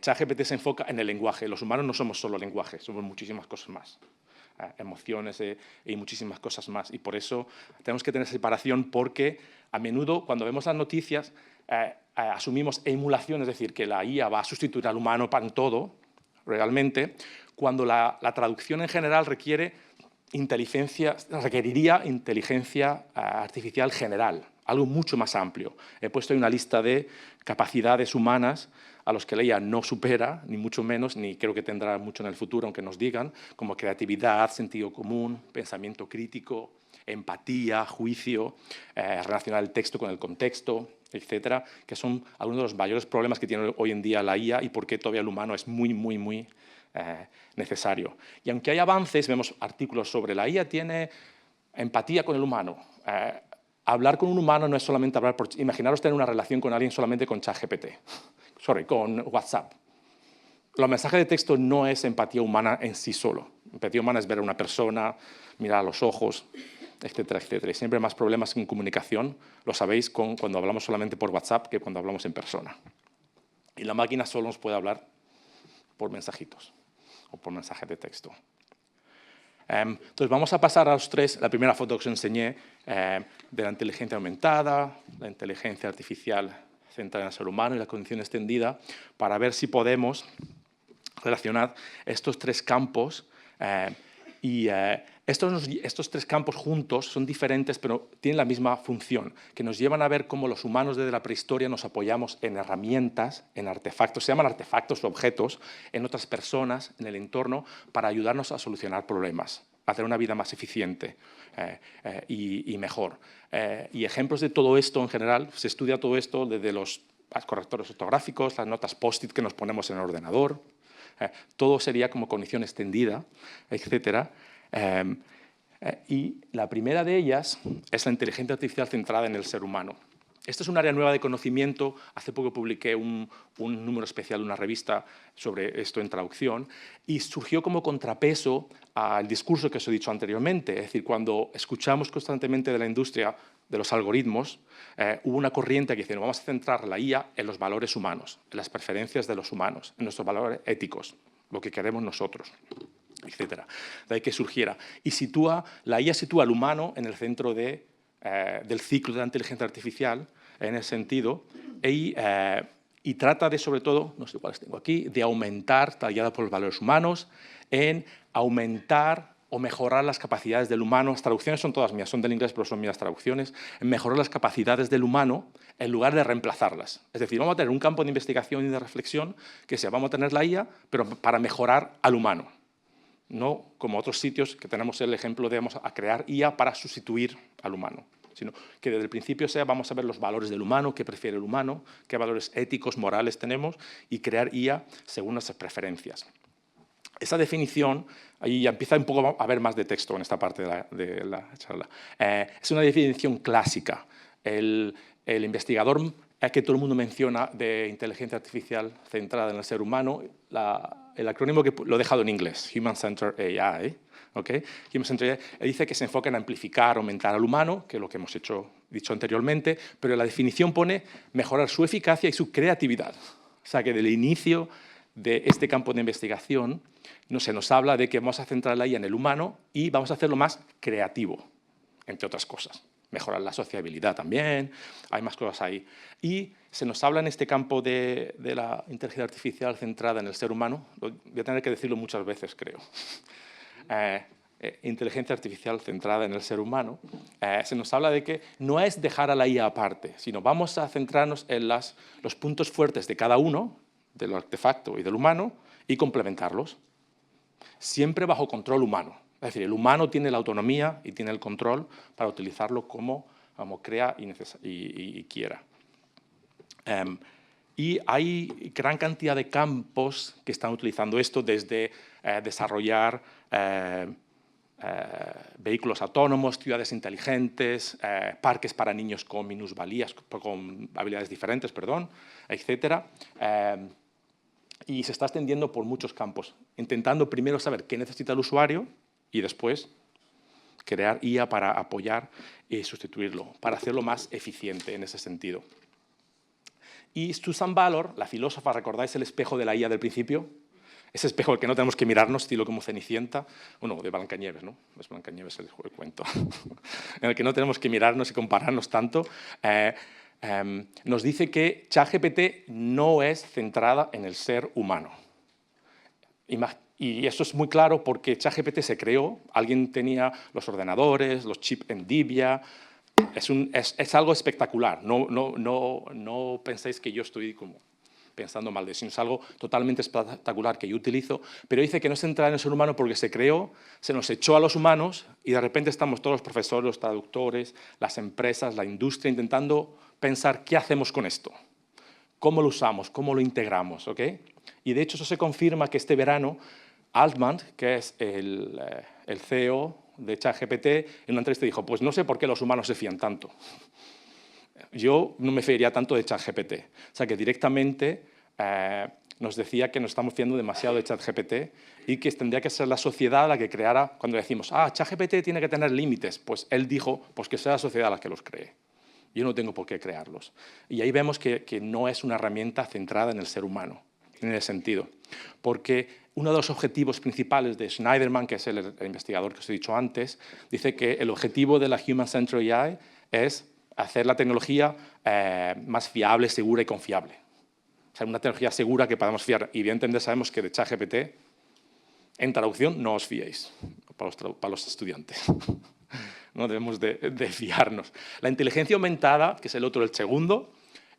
ChatGPT se enfoca en el lenguaje. Los humanos no somos solo lenguaje, somos muchísimas cosas más. Emociones y muchísimas cosas más. Y por eso tenemos que tener separación porque a menudo cuando vemos las noticias asumimos emulación, es decir, que la IA va a sustituir al humano para todo, realmente, cuando la traducción en general requeriría inteligencia artificial general, algo mucho más amplio. He puesto ahí una lista de capacidades humanas a los que la IA no supera, ni mucho menos, ni creo que tendrá mucho en el futuro, aunque nos digan, como creatividad, sentido común, pensamiento crítico, empatía, juicio, relacionar el texto con el contexto, etcétera, que son algunos de los mayores problemas que tiene hoy en día la IA y por qué todavía el humano es muy necesario. Y aunque hay avances, vemos artículos sobre la IA tiene empatía con el humano. Hablar con un humano no es solamente hablar por... Imaginaros tener una relación con alguien solamente con ChatGPT, con WhatsApp. Los mensajes de texto no es empatía humana en sí solo. Empatía humana es ver a una persona, mirar a los ojos, etcétera, etcétera. Y siempre hay más problemas en comunicación, lo sabéis, cuando hablamos solamente por WhatsApp que cuando hablamos en persona. Y la máquina solo nos puede hablar por mensajitos o por mensajes de texto. Entonces vamos a pasar a los tres. La primera foto que os enseñé de la inteligencia aumentada, la inteligencia artificial centrada en el ser humano y la cognición extendida, para ver si podemos relacionar estos tres campos estos tres campos juntos son diferentes, pero tienen la misma función, que nos llevan a ver cómo los humanos desde la prehistoria nos apoyamos en herramientas, en artefactos, se llaman artefactos o objetos, en otras personas, en el entorno, para ayudarnos a solucionar problemas, a hacer una vida más eficiente y mejor. Y ejemplos de todo esto en general, se estudia todo esto desde los correctores ortográficos, las notas post-it que nos ponemos en el ordenador, todo sería como cognición extendida, etcétera. Y la primera de ellas es la inteligencia artificial centrada en el ser humano. Esta es un área nueva de conocimiento. Hace poco publiqué un número especial de una revista sobre esto en traducción y surgió como contrapeso al discurso que os he dicho anteriormente. Es decir, cuando escuchamos constantemente de la industria de los algoritmos, hubo una corriente que dice, no, vamos a centrar la IA en los valores humanos, en las preferencias de los humanos, en nuestros valores éticos, lo que queremos nosotros, etcétera. De ahí que surgiera. Y la IA sitúa al humano en el centro del ciclo de la inteligencia artificial, en ese sentido, y trata de, sobre todo, no sé cuáles tengo aquí, de aumentar, guiada por los valores humanos, en aumentar o mejorar las capacidades del humano. Las traducciones son todas mías, son del inglés, pero son mías traducciones. En mejorar las capacidades del humano en lugar de reemplazarlas. Es decir, vamos a tener un campo de investigación y de reflexión que sea, vamos a tener la IA, pero para mejorar al humano. No como otros sitios que tenemos el ejemplo de vamos a crear IA para sustituir al humano, sino que desde el principio sea vamos a ver los valores del humano, qué prefiere el humano, qué valores éticos, morales tenemos y crear IA según nuestras preferencias. Esa definición, ahí ya empieza un poco a haber más de texto en esta parte de la charla. Es una definición clásica. El investigador que todo el mundo menciona de inteligencia artificial centrada en el ser humano, el acrónimo que lo he dejado en inglés, Human Centered AI, ¿okay? Human Centered AI dice que se enfoca en amplificar, aumentar al humano, que es lo que hemos hecho dicho anteriormente, pero la definición pone mejorar su eficacia y su creatividad. O sea que del inicio de este campo de investigación se nos habla de que vamos a centrar la IA en el humano y vamos a hacerlo más creativo, entre otras cosas. Mejorar la sociabilidad también, hay más cosas ahí. Y se nos habla en este campo de la inteligencia artificial centrada en el ser humano, voy a tener que decirlo muchas veces, creo. Inteligencia artificial centrada en el ser humano, se nos habla de que no es dejar a la IA aparte, sino vamos a centrarnos en los puntos fuertes de cada uno, del artefacto y del humano, y complementarlos, siempre bajo control humano. Es decir, el humano tiene la autonomía y tiene el control para utilizarlo como crea y quiera. Y hay gran cantidad de campos que están utilizando esto, desde desarrollar vehículos autónomos, ciudades inteligentes, parques para niños con minusvalías, con habilidades diferentes, perdón, etc. Y se está extendiendo por muchos campos, intentando primero saber qué necesita el usuario y después crear IA para apoyar y sustituirlo, para hacerlo más eficiente en ese sentido. Y Susan Valor, la filósofa, ¿recordáis el espejo de la IA del principio? Ese espejo al que no tenemos que mirarnos, estilo como Cenicienta, bueno, de Blancanieves, ¿no? Es Blancanieves el cuento, en el que no tenemos que mirarnos y compararnos tanto. Nos dice que ChatGPT no es centrada en el ser humano. Y eso es muy claro porque ChatGPT se creó, alguien tenía los ordenadores, los chips NVIDIA. Es algo espectacular, no penséis que yo estoy como pensando mal de eso, es algo totalmente espectacular que yo utilizo, pero dice que no es centrada en el ser humano porque se creó, se nos echó a los humanos y de repente estamos todos los profesores, los traductores, las empresas, la industria, intentando pensar qué hacemos con esto, cómo lo usamos, cómo lo integramos, ¿ok? Y de hecho eso se confirma que este verano Altman, que es el CEO de ChatGPT, en una entrevista dijo, pues no sé por qué los humanos se fían tanto. Yo no me fiaría tanto de ChatGPT. O sea, que directamente nos decía que nos estamos fiando demasiado de ChatGPT y que tendría que ser la sociedad la que creara, cuando decimos, ChatGPT tiene que tener límites, pues él dijo, pues que sea la sociedad la que los cree. Yo no tengo por qué crearlos. Y ahí vemos que no es una herramienta centrada en el ser humano, en ese sentido. Porque uno de los objetivos principales de Schneiderman, que es el investigador que os he dicho antes, dice que el objetivo de la Human Centered AI es hacer la tecnología más fiable, segura y confiable. O sea, una tecnología segura que podamos fiar. Y evidentemente sabemos que de ChatGPT, en traducción, no os fiéis, para los estudiantes. No debemos de fiarnos. La inteligencia aumentada, que es el segundo,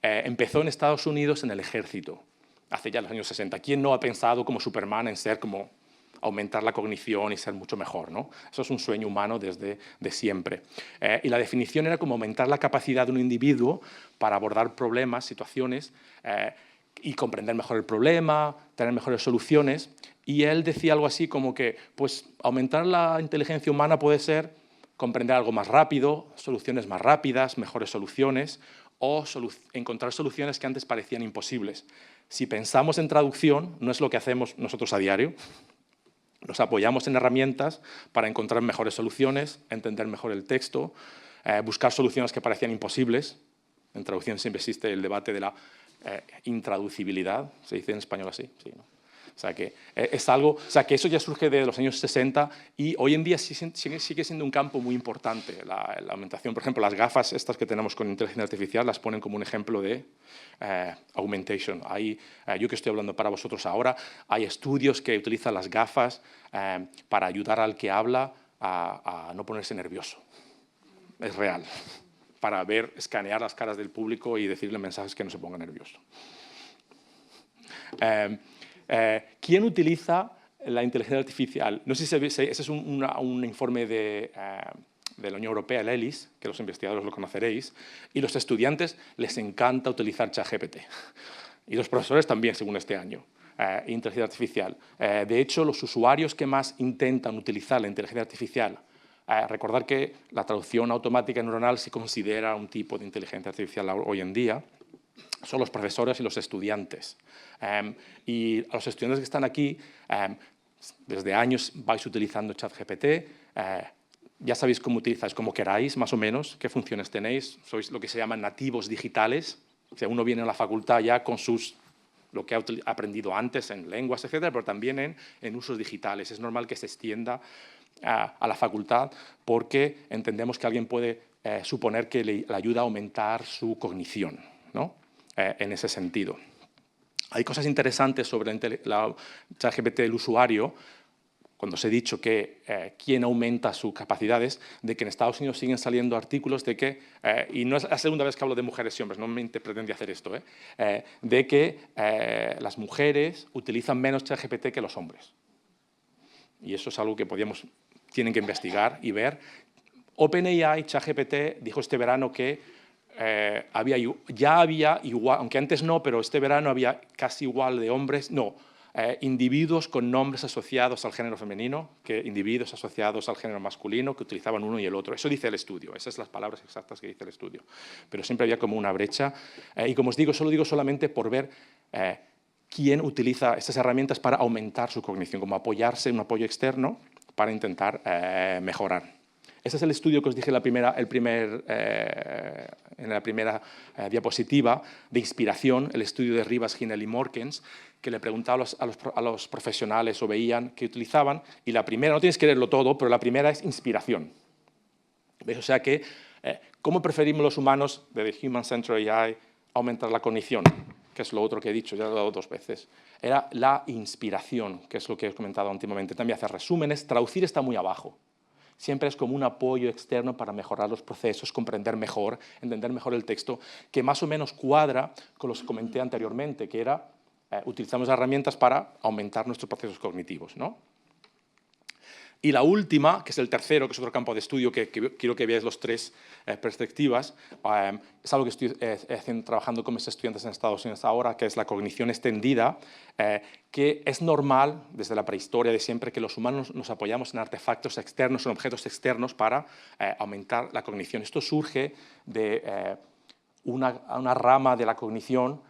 empezó en Estados Unidos en el ejército, hace ya los años 60. ¿Quién no ha pensado como Superman en ser como aumentar la cognición y ser mucho mejor, ¿no? Eso es un sueño humano desde siempre. Y la definición era como aumentar la capacidad de un individuo para abordar problemas, situaciones, y comprender mejor el problema, tener mejores soluciones. Y él decía algo así como que, pues, aumentar la inteligencia humana puede ser comprender algo más rápido, soluciones más rápidas, mejores soluciones, o encontrar soluciones que antes parecían imposibles. Si pensamos en traducción, no es lo que hacemos nosotros a diario. Nos apoyamos en herramientas para encontrar mejores soluciones, entender mejor el texto, buscar soluciones que parecían imposibles. En traducción siempre existe el debate de la intraducibilidad, ¿se dice en español así? Sí, ¿no? O sea, que es algo, o sea, que eso ya surge de los años 60 y hoy en día sigue siendo un campo muy importante, la aumentación. Por ejemplo, las gafas estas que tenemos con inteligencia artificial las ponen como un ejemplo de augmentation. Yo que estoy hablando para vosotros ahora, hay estudios que utilizan las gafas para ayudar al que habla a no ponerse nervioso. Es real. Para escanear las caras del público y decirle mensajes que no se ponga nervioso. ¿Quién utiliza la inteligencia artificial? No sé si ese es un informe de la Unión Europea, el ELIS, que los investigadores lo conoceréis, y los estudiantes les encanta utilizar ChatGPT. Y los profesores también, según este año, inteligencia artificial. De hecho, los usuarios que más intentan utilizar la inteligencia artificial, recordar que la traducción automática neuronal se considera un tipo de inteligencia artificial hoy en día, son los profesores y los estudiantes. Y a los estudiantes que están aquí, desde años vais utilizando ChatGPT, ya sabéis cómo utilizáis, como queráis, más o menos, qué funciones tenéis. Sois lo que se llaman nativos digitales. O sea, uno viene a la facultad ya con lo que ha aprendido antes en lenguas, etcétera, pero también en usos digitales. Es normal que se extienda a la facultad porque entendemos que alguien puede suponer que le ayuda a aumentar su cognición, ¿no? En ese sentido. Hay cosas interesantes sobre la ChatGPT del usuario, cuando os he dicho que quién aumenta sus capacidades, de que en Estados Unidos siguen saliendo artículos de que, y no es la segunda vez que hablo de mujeres y hombres, no me pretendí hacer esto, de que las mujeres utilizan menos ChatGPT que los hombres. Y eso es algo que tienen que investigar y ver. OpenAI, ChatGPT, dijo este verano que ya había igual, aunque antes no, pero este verano había casi igual de hombres, individuos con nombres asociados al género femenino que individuos asociados al género masculino que utilizaban uno y el otro. Eso dice el estudio, esas son las palabras exactas que dice el estudio. Pero siempre había como una brecha. Y como os digo solamente por ver quién utiliza estas herramientas para aumentar su cognición, como apoyarse en un apoyo externo para intentar mejorar. Este es el estudio que os dije en la primera diapositiva de inspiración, el estudio de Rivas, Ginel y Morkens, que le preguntaba a los profesionales o veían que utilizaban, y la primera, no tienes que leerlo todo, pero la primera es inspiración. ¿Ves? O sea que, ¿cómo preferimos los humanos, de The Human Centered AI, aumentar la cognición? Que es lo otro que he dicho, ya lo he dado 2 veces. Era la inspiración, que es lo que he comentado últimamente. También hacer resúmenes, traducir está muy abajo. Siempre es como un apoyo externo para mejorar los procesos, comprender mejor, entender mejor el texto, que más o menos cuadra con los que comenté anteriormente, que era utilizamos herramientas para aumentar nuestros procesos cognitivos, ¿no? Y la última, que es el tercero, que es otro campo de estudio, que quiero que veáis las 3 perspectivas, es algo que estoy trabajando con mis estudiantes en Estados Unidos ahora, que es la cognición extendida, que es normal, desde la prehistoria de siempre, que los humanos nos apoyamos en artefactos externos, en objetos externos, para aumentar la cognición. Esto surge de una rama de la cognición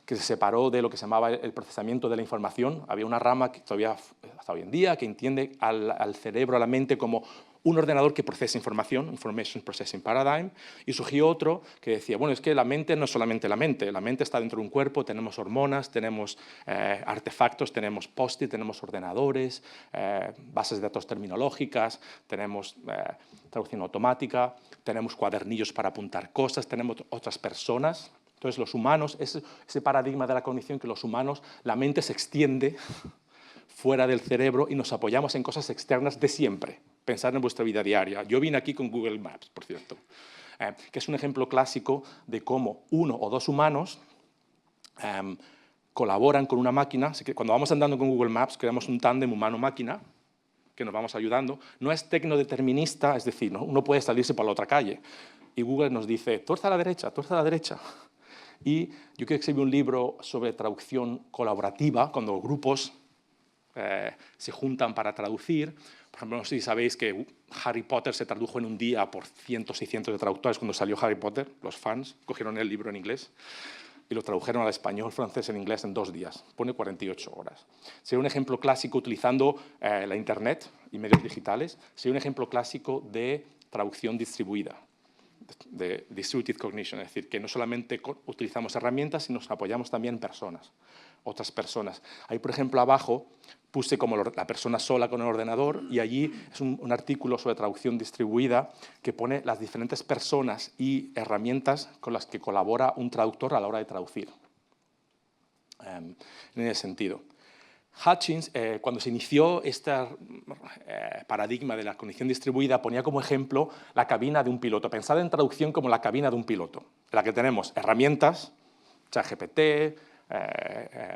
que se separó de lo que se llamaba el procesamiento de la información. Había una rama que todavía hasta hoy en día que entiende al cerebro, a la mente, como un ordenador que procesa información, Information Processing Paradigm, y surgió otro que decía, bueno, es que la mente no es solamente la mente está dentro de un cuerpo, tenemos hormonas, tenemos artefactos, tenemos post-it, tenemos ordenadores, bases de datos terminológicas, tenemos traducción automática, tenemos cuadernillos para apuntar cosas, tenemos otras personas. Entonces, los humanos, ese paradigma de la cognición, que los humanos, la mente se extiende fuera del cerebro y nos apoyamos en cosas externas de siempre. Pensar en vuestra vida diaria. Yo vine aquí con Google Maps, por cierto, que es un ejemplo clásico de cómo 1 o 2 humanos colaboran con una máquina. Así que cuando vamos andando con Google Maps, creamos un tándem humano-máquina que nos vamos ayudando. No es tecnodeterminista, es decir, ¿no? Uno puede salirse por la otra calle y Google nos dice, tuerce a la derecha, tuerce a la derecha. Y yo quiero escribir un libro sobre traducción colaborativa, cuando grupos se juntan para traducir. Por ejemplo, no sé si sabéis que Harry Potter se tradujo en un día por cientos y cientos de traductores. Cuando salió Harry Potter, los fans cogieron el libro en inglés y lo tradujeron al español, francés, en inglés en 2 días. Pone 48 horas. Sería un ejemplo clásico utilizando la Internet y medios digitales. Sería un ejemplo clásico de traducción distribuida, de distributed cognition, es decir, que no solamente utilizamos herramientas, sino nos apoyamos también en personas, otras personas. Ahí, por ejemplo, abajo puse como la persona sola con el ordenador, y allí es un artículo sobre traducción distribuida que pone las diferentes personas y herramientas con las que colabora un traductor a la hora de traducir. En ese sentido. Hutchins, cuando se inició este paradigma de la cognición distribuida, ponía como ejemplo la cabina de un piloto. Pensad en traducción como la cabina de un piloto, en la que tenemos herramientas, ChatGPT,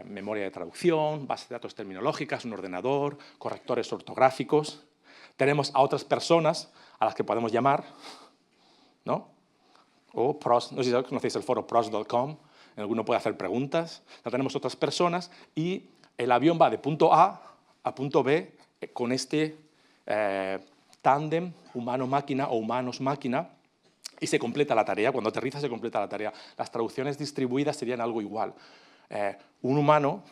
memoria de traducción, bases de datos terminológicas, un ordenador, correctores ortográficos. Tenemos a otras personas a las que podemos llamar, ¿no? O pros, no sé si conocéis el foro pros.com, en el que uno puede hacer preguntas. Ya tenemos otras personas y el avión va de punto A a punto B con este tándem humano-máquina o humanos-máquina, y se completa la tarea. Cuando aterriza se completa la tarea. Las traducciones distribuidas serían algo igual. Un humano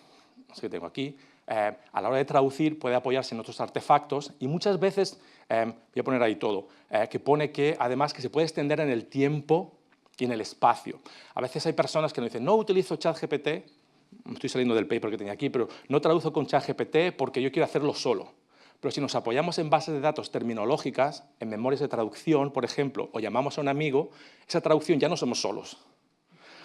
los que tengo aquí, a la hora de traducir puede apoyarse en otros artefactos y muchas veces, voy a poner ahí todo, que pone que además que se puede extender en el tiempo y en el espacio. A veces hay personas que nos dicen, no utilizo ChatGPT, me estoy saliendo del paper que tenía aquí, pero no traduzco con ChatGPT porque yo quiero hacerlo solo. Pero si nos apoyamos en bases de datos terminológicas, en memorias de traducción, por ejemplo, o llamamos a un amigo, esa traducción ya no somos solos.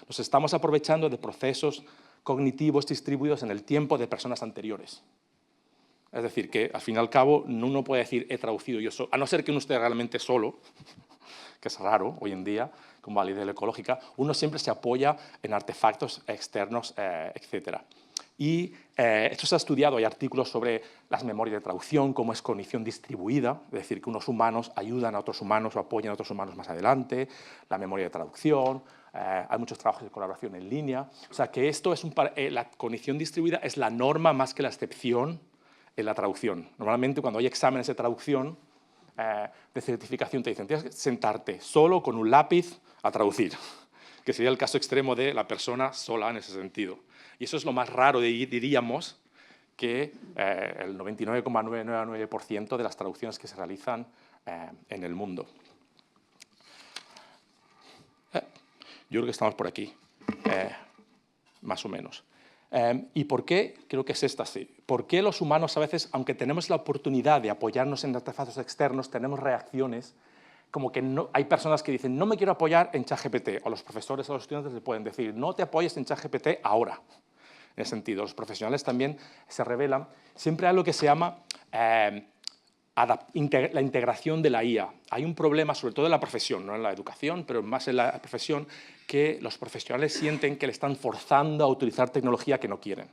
Nos estamos aprovechando de procesos cognitivos distribuidos en el tiempo de personas anteriores. Es decir, que al fin y al cabo uno puede decir he traducido yo solo, a no ser que uno esté realmente solo, que es raro hoy en día, con validez ecológica, uno siempre se apoya en artefactos externos, etc. Y esto se ha estudiado, hay artículos sobre las memorias de traducción, cómo es cognición distribuida, es decir, que unos humanos ayudan a otros humanos o apoyan a otros humanos más adelante, la memoria de traducción, hay muchos trabajos de colaboración en línea, o sea que esto es la cognición distribuida es la norma más que la excepción en la traducción. Normalmente cuando hay exámenes de traducción, de certificación te dicen, tienes que sentarte solo con un lápiz a traducir, que sería el caso extremo de la persona sola en ese sentido. Y eso es lo más raro, diríamos, que el 99,999% de las traducciones que se realizan en el mundo. Yo creo que estamos por aquí, más o menos. ¿Y por qué? Creo que es esta, sí. ¿Por qué los humanos a veces, aunque tenemos la oportunidad de apoyarnos en artefactos externos, tenemos reacciones como que no, hay personas que dicen, no me quiero apoyar en ChatGPT, o los profesores o los estudiantes le pueden decir, no te apoyes en ChatGPT ahora. En ese sentido, los profesionales también se revelan. Siempre hay lo que se llama la integración de la IA. Hay un problema, sobre todo en la profesión, no en la educación, pero más en la profesión, que los profesionales sienten que le están forzando a utilizar tecnología que no quieren.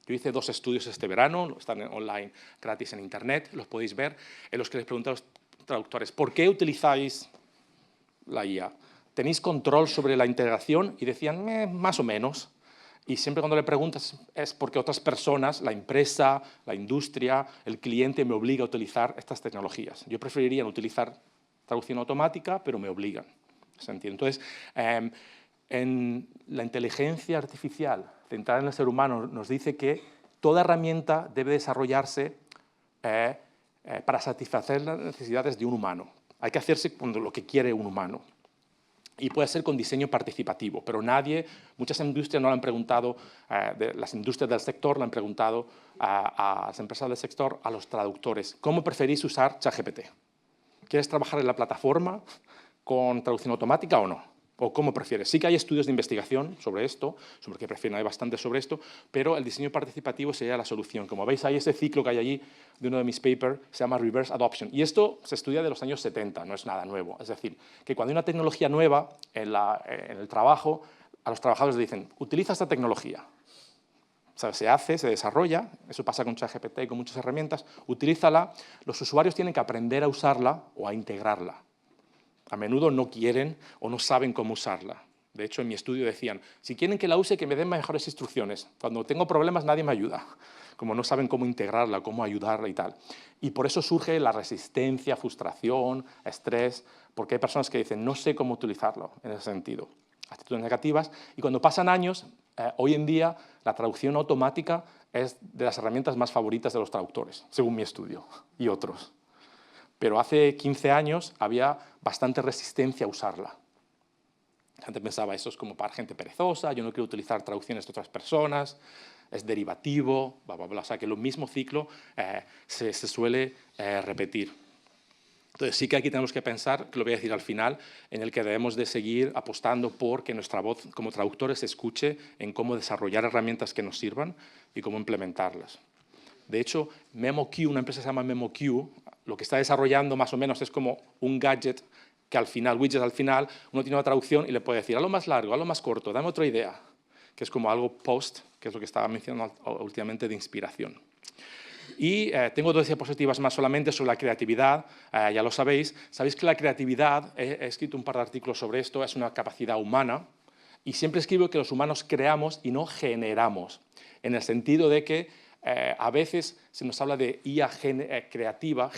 Yo hice 2 estudios este verano, están online gratis en Internet, los podéis ver, en los que les pregunté a los traductores, ¿por qué utilizáis la IA? ¿Tenéis control sobre la integración? Y decían, más o menos. Y siempre cuando le preguntas es porque otras personas, la empresa, la industria, el cliente me obliga a utilizar estas tecnologías. Yo preferiría utilizar traducción automática, pero me obligan. ¿Se entiende? Entonces, en la inteligencia artificial centrada en el ser humano nos dice que toda herramienta debe desarrollarse para satisfacer las necesidades de un humano. Hay que hacerse lo que quiere un humano. Y puede ser con diseño participativo, pero muchas industrias no lo han preguntado, las industrias del sector lo han preguntado a las empresas del sector, a los traductores, ¿cómo preferís usar ChatGPT? ¿Quieres trabajar en la plataforma con traducción automática o no? ¿O cómo prefieres? Sí que hay estudios de investigación sobre esto, sobre qué prefieren, hay bastante sobre esto, pero el diseño participativo sería la solución. Como veis, hay ese ciclo que hay allí de uno de mis papers, se llama Reverse Adoption. Y esto se estudia de los años 70, no es nada nuevo. Es decir, que cuando hay una tecnología nueva en el trabajo, a los trabajadores les dicen, utiliza esta tecnología. O sea, se hace, se desarrolla, eso pasa con ChatGPT y con muchas herramientas, utilízala, los usuarios tienen que aprender a usarla o a integrarla. A menudo no quieren o no saben cómo usarla. De hecho, en mi estudio decían, si quieren que la use, que me den mejores instrucciones. Cuando tengo problemas, nadie me ayuda. Como no saben cómo integrarla, cómo ayudarla y tal. Y por eso surge la resistencia, frustración, estrés, porque hay personas que dicen, no sé cómo utilizarlo en ese sentido. Actitudes negativas. Y cuando pasan años, hoy en día, la traducción automática es de las herramientas más favoritas de los traductores, según mi estudio y otros. Pero hace 15 años había bastante resistencia a usarla. La gente pensaba, eso es como para gente perezosa, yo no quiero utilizar traducciones de otras personas, es derivativo, bla, bla, bla. O sea, que el mismo ciclo se suele repetir. Entonces, sí que aquí tenemos que pensar, que lo voy a decir al final, en el que debemos de seguir apostando por que nuestra voz como traductores se escuche en cómo desarrollar herramientas que nos sirvan y cómo implementarlas. De hecho, MemoQ, una empresa que se llama MemoQ, lo que está desarrollando más o menos es como un gadget que al final, widget al final, uno tiene una traducción y le puede decir, hazlo más largo, hazlo más corto, dame otra idea, que es como algo post, que es lo que estaba mencionando últimamente de inspiración. Y tengo 2 diapositivas más solamente sobre la creatividad, ya lo sabéis. Sabéis que la creatividad, he escrito un par de artículos sobre esto, es una capacidad humana, y siempre escribo que los humanos creamos y no generamos, en el sentido de que a veces se nos habla de IA generativa,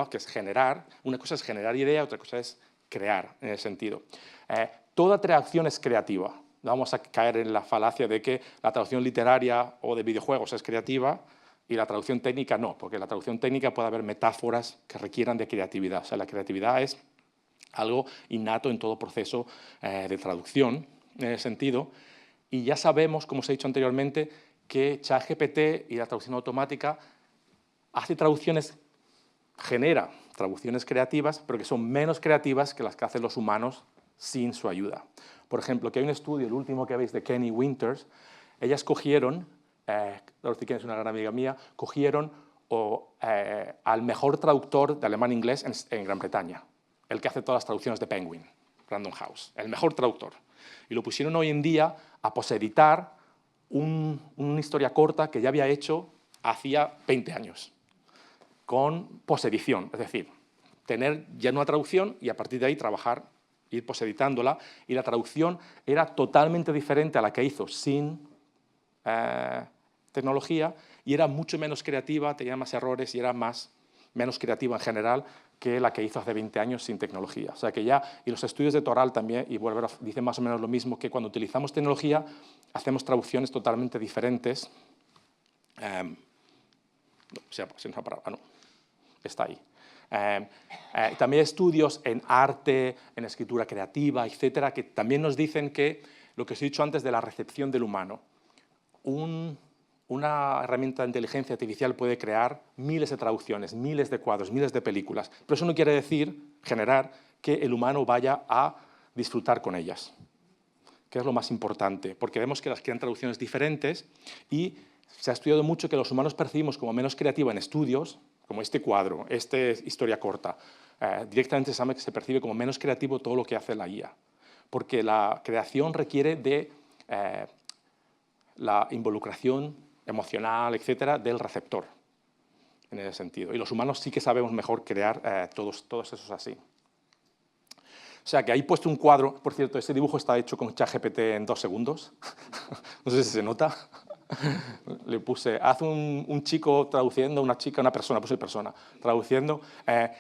que es generar. Una cosa es generar idea, otra cosa es crear, en ese sentido. Toda creación es creativa. vamos a caer en la falacia de que la traducción literaria o de videojuegos es creativa y la traducción técnica no, porque en la traducción técnica puede haber metáforas que requieran de creatividad. O sea, la creatividad es algo innato en todo proceso de traducción, en ese sentido. Y ya sabemos, como os he dicho anteriormente, que ChatGPT y la traducción automática hace traducciones, genera traducciones creativas, pero que son menos creativas que las que hacen los humanos sin su ayuda. Por ejemplo, que hay un estudio, el último que veis, de Kenny Winters. Ellas cogieron, Dorothy Ken es una gran amiga mía, cogieron al mejor traductor de alemán-inglés en Gran Bretaña, el que hace todas las traducciones de Penguin, Random House, el mejor traductor. Y lo pusieron hoy en día a poseditar una historia corta que ya había hecho hacía 20 años, con posedición, es decir, tener ya una traducción y a partir de ahí trabajar, ir poseditándola, y la traducción era totalmente diferente a la que hizo sin tecnología y era mucho menos creativa, tenía más errores y era menos creativa en general que la que hizo hace 20 años sin tecnología. O sea que ya, y los estudios de Toral también, y Wolver dicen más o menos lo mismo, que cuando utilizamos tecnología hacemos traducciones totalmente diferentes. No, está ahí. También estudios en arte, en escritura creativa, etcétera, que también nos dicen que lo que os he dicho antes de la recepción del humano, una herramienta de inteligencia artificial puede crear miles de traducciones, miles de cuadros, miles de películas, pero eso no quiere decir, generar, que el humano vaya a disfrutar con ellas, que es lo más importante, porque vemos que las crean traducciones diferentes y se ha estudiado mucho que los humanos percibimos como menos creativa en estudios, como este cuadro, esta historia corta. Directamente se percibe como menos creativo todo lo que hace la IA, porque la creación requiere de la involucración emocional, etcétera, del receptor, en ese sentido. Y los humanos sí que sabemos mejor crear todos esos así. O sea, que ahí he puesto un cuadro, por cierto, ese dibujo está hecho con ChatGPT en 2 segundos, no sé si se nota. Le puse, haz un chico traduciendo, una chica, una persona, puse persona, traduciendo.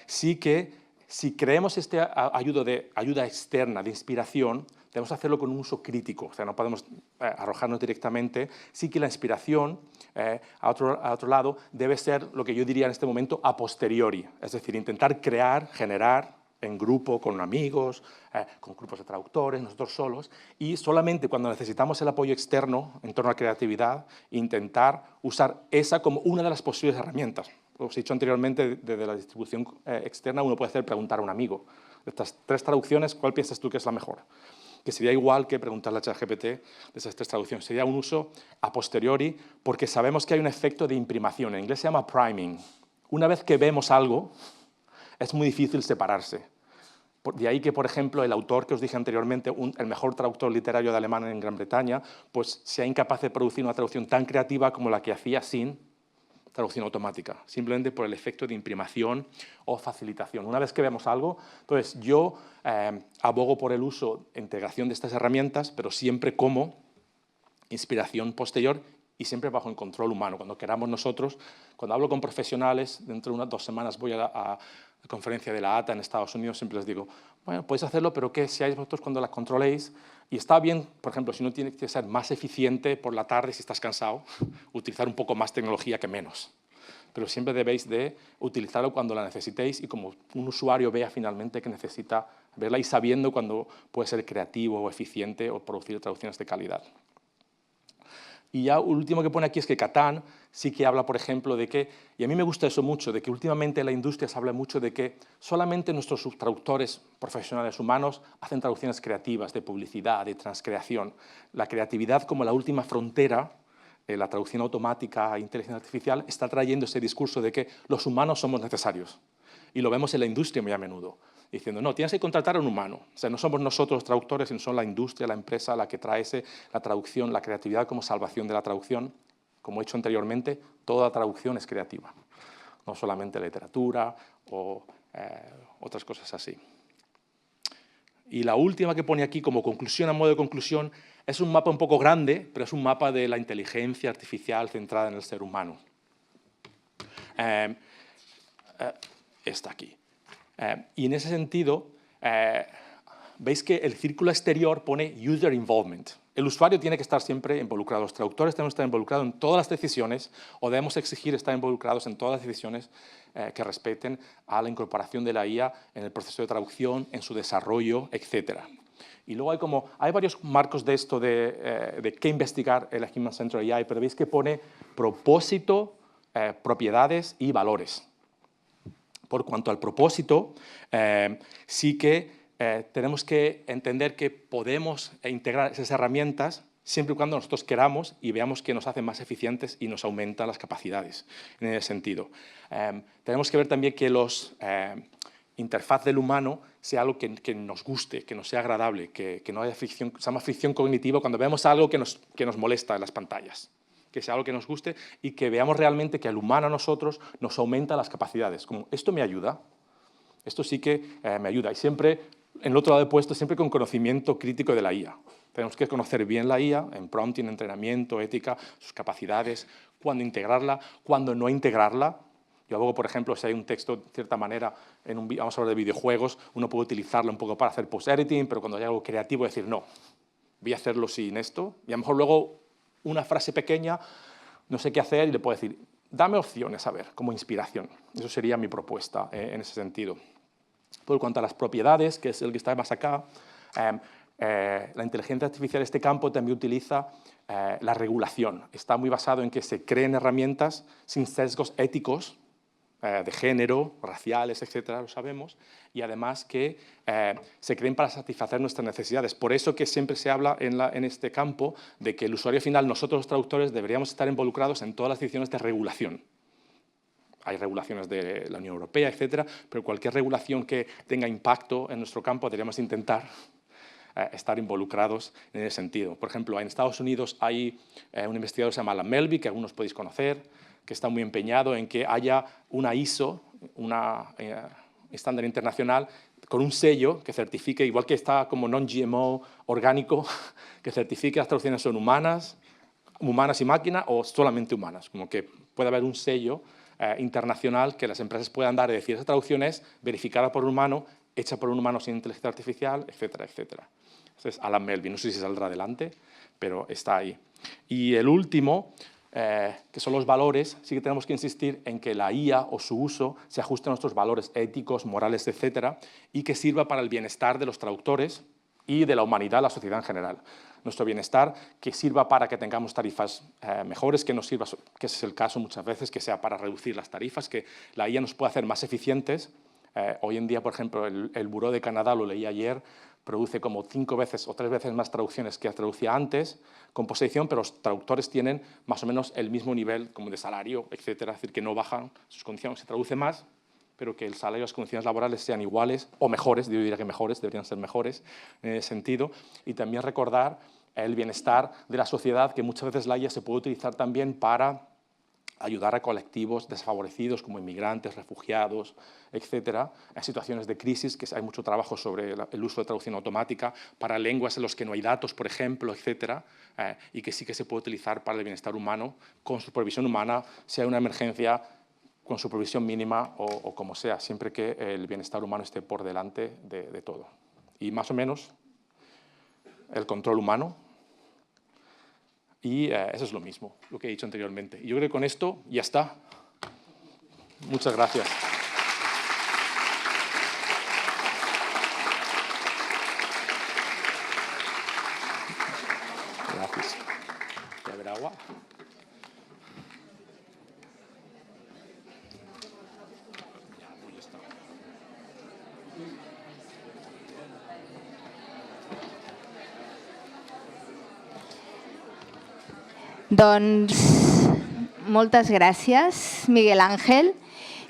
Sí que si creemos ayuda externa, de inspiración, debemos hacerlo con un uso crítico, o sea, no podemos arrojarnos directamente. Sí que la inspiración, a otro lado, debe ser lo que yo diría en este momento a posteriori, es decir, intentar crear, generar, en grupo, con amigos, con grupos de traductores, nosotros solos, y solamente cuando necesitamos el apoyo externo en torno a la creatividad, intentar usar esa como una de las posibles herramientas. Os he dicho anteriormente, desde la distribución externa uno puede hacer preguntar a un amigo. De estas 3 traducciones, ¿cuál piensas tú que es la mejor? Que sería igual que preguntarle a ChatGPT de esas 3 traducciones. Sería un uso a posteriori, porque sabemos que hay un efecto de imprimación. En inglés se llama priming. Una vez que vemos algo, es muy difícil separarse. De ahí que, por ejemplo, el autor que os dije anteriormente, el mejor traductor literario de alemán en Gran Bretaña, pues sea incapaz de producir una traducción tan creativa como la que hacía sin traducción automática, simplemente por el efecto de imprimación o facilitación. Una vez que vemos algo, entonces yo abogo por el uso e integración de estas herramientas, pero siempre como inspiración posterior y siempre bajo el control humano. Cuando queramos nosotros, cuando hablo con profesionales, dentro de unas 2 semanas voy a la conferencia de la ATA en Estados Unidos, siempre les digo, bueno, podéis hacerlo, pero que seáis vosotros cuando la controléis. Y está bien, por ejemplo, si no tienes que ser más eficiente por la tarde, si estás cansado, utilizar un poco más tecnología que menos. Pero siempre debéis de utilizarlo cuando la necesitéis y como un usuario vea finalmente que necesita verla y sabiendo cuando puede ser creativo o eficiente o producir traducciones de calidad. Y ya lo último que pone aquí es que Catán sí que habla, por ejemplo, de que, y a mí me gusta eso mucho, de que últimamente en la industria se habla mucho de que solamente nuestros traductores profesionales humanos hacen traducciones creativas, de publicidad, de transcreación. La creatividad como la última frontera, la traducción automática e inteligencia artificial, está trayendo ese discurso de que los humanos somos necesarios. Y lo vemos en la industria muy a menudo, diciendo, no, tienes que contratar a un humano. O sea, no somos nosotros los traductores, sino son la industria, la empresa, la que trae la traducción, la creatividad como salvación de la traducción. Como he dicho anteriormente, toda traducción es creativa, no solamente literatura o otras cosas así. Y la última que pone aquí como conclusión, a modo de conclusión, es un mapa un poco grande, pero es un mapa de la inteligencia artificial centrada en el ser humano. Está aquí. Y en ese sentido, veis que el círculo exterior pone user involvement. El usuario tiene que estar siempre involucrado. Los traductores tenemos que estar involucrados en todas las decisiones o debemos exigir estar involucrados en todas las decisiones que respeten a la incorporación de la IA en el proceso de traducción, en su desarrollo, etc. Y luego hay varios marcos de esto de qué investigar en la Human Centered AI, pero veis que pone propósito, propiedades y valores. Por cuanto al propósito, sí que tenemos que entender que podemos integrar esas herramientas siempre y cuando nosotros queramos y veamos que nos hacen más eficientes y nos aumentan las capacidades en ese sentido. Tenemos que ver también que la interfaz del humano sea algo que nos guste, que nos sea agradable, que no haya fricción, se llama fricción cognitiva cuando vemos algo que nos molesta en las pantallas. Que sea algo que nos guste y que veamos realmente que el humano a nosotros nos aumenta las capacidades. Como, esto me ayuda, esto sí que me ayuda. Y siempre, en el otro lado he puesto, siempre con conocimiento crítico de la IA. Tenemos que conocer bien la IA, en prompting, entrenamiento, ética, sus capacidades, cuándo integrarla, cuándo no integrarla. Yo abogo, por ejemplo, si hay un texto, de cierta manera, vamos a hablar de videojuegos, uno puede utilizarlo un poco para hacer post-editing, pero cuando hay algo creativo, decir, no, voy a hacerlo sin esto. Y a lo mejor luego una frase pequeña, no sé qué hacer, y le puedo decir, dame opciones, a ver, como inspiración. Eso sería mi propuesta en ese sentido. Por cuanto a las propiedades, que es el que está más acá, la inteligencia artificial de este campo también utiliza la regulación. Está muy basado en que se creen herramientas sin sesgos éticos, de género, raciales, etcétera, lo sabemos, y además que se creen para satisfacer nuestras necesidades. Por eso que siempre se habla en este campo de que el usuario final, nosotros los traductores, deberíamos estar involucrados en todas las decisiones de regulación. Hay regulaciones de la Unión Europea, etcétera, pero cualquier regulación que tenga impacto en nuestro campo deberíamos intentar estar involucrados en ese sentido. Por ejemplo, en Estados Unidos hay un investigador que se llama Alan Melby, que algunos podéis conocer, que está muy empeñado en que haya una ISO, una estándar internacional, con un sello que certifique, igual que está como non-GMO orgánico, que certifique las traducciones son humanas y máquina o solamente humanas, como que puede haber un sello internacional que las empresas puedan dar y decir, esa traducción es verificada por un humano, hecha por un humano sin inteligencia artificial, etcétera, etcétera. Ese es Alan Melby, no sé si saldrá adelante, pero está ahí. Y el último, que son los valores, sí que tenemos que insistir en que la IA o su uso se ajuste a nuestros valores éticos, morales, etcétera, y que sirva para el bienestar de los traductores y de la humanidad, la sociedad en general. Nuestro bienestar, que sirva para que tengamos tarifas mejores, que nos sirva, que ese es el caso muchas veces, que sea para reducir las tarifas, que la IA nos pueda hacer más eficientes. Hoy en día, por ejemplo, el Buró de Canadá, lo leí ayer, produce como 5 veces o 3 veces más traducciones que traducía antes, con posedición, pero los traductores tienen más o menos el mismo nivel como de salario, etcétera, es decir, que no bajan sus condiciones, se traduce más, pero que el salario y las condiciones laborales sean iguales o mejores, yo diría que mejores, deberían ser mejores en ese sentido, y también recordar el bienestar de la sociedad, que muchas veces la IA se puede utilizar también para ayudar a colectivos desfavorecidos como inmigrantes, refugiados, etcétera, en situaciones de crisis, que hay mucho trabajo sobre el uso de traducción automática para lenguas en las que no hay datos, por ejemplo, etcétera, y que sí que se puede utilizar para el bienestar humano, con supervisión humana, sea una emergencia, con supervisión mínima o como sea, siempre que el bienestar humano esté por delante de todo. Y más o menos el control humano. Y eso es lo mismo, lo que he dicho anteriormente. Y yo creo que con esto ya está. Muchas gracias. Gracias. ¿Puede haber agua? Doncs moltes gràcies, Miguel Ángel.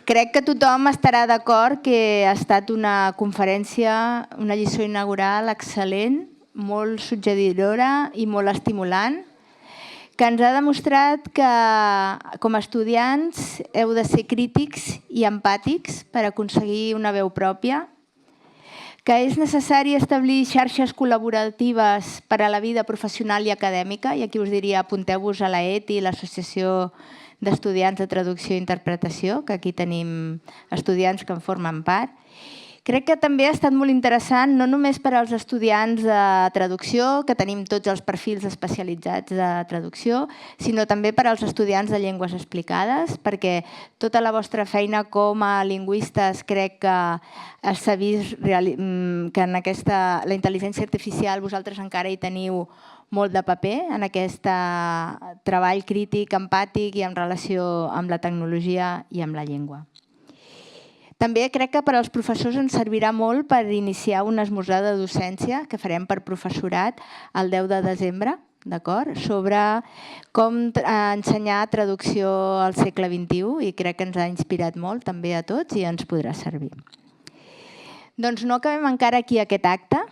Crec que tothom estarà d'acord que ha estat una conferència, una lliçó inaugural excel·lent, molt suggeridora i molt estimulant, que ens ha demostrat que com a estudiants heu de ser crítics i empàtics per aconseguir una veu pròpia, que és necessari establir xarxes col·laboratives per a la vida professional i acadèmica, i aquí us diria apunteu-vos a l'AETI, l'Associació d'Estudiants de Traducció i Interpretació, que aquí tenim estudiants que en formen part, Crec que també ha estat molt interessant, no només per als estudiants de traducció, que tenim tots els perfils especialitzats de traducció, sinó també per als estudiants de llengües explicades, perquè tota la vostra feina com a lingüistes crec que s'ha vist que en la intel·ligència artificial vosaltres encara hi teniu molt de paper en aquest treball crític, empàtic i en relació amb la tecnologia i amb la llengua. També crec que per als professors ens servirà molt per iniciar un esmorzar de docència que farem per professorat el 10 de desembre, d'acord? Sobre com ensenyar traducció al segle XXI i crec que ens ha inspirat molt també a tots i ens podrà servir. Doncs no acabem encara aquí aquest acte,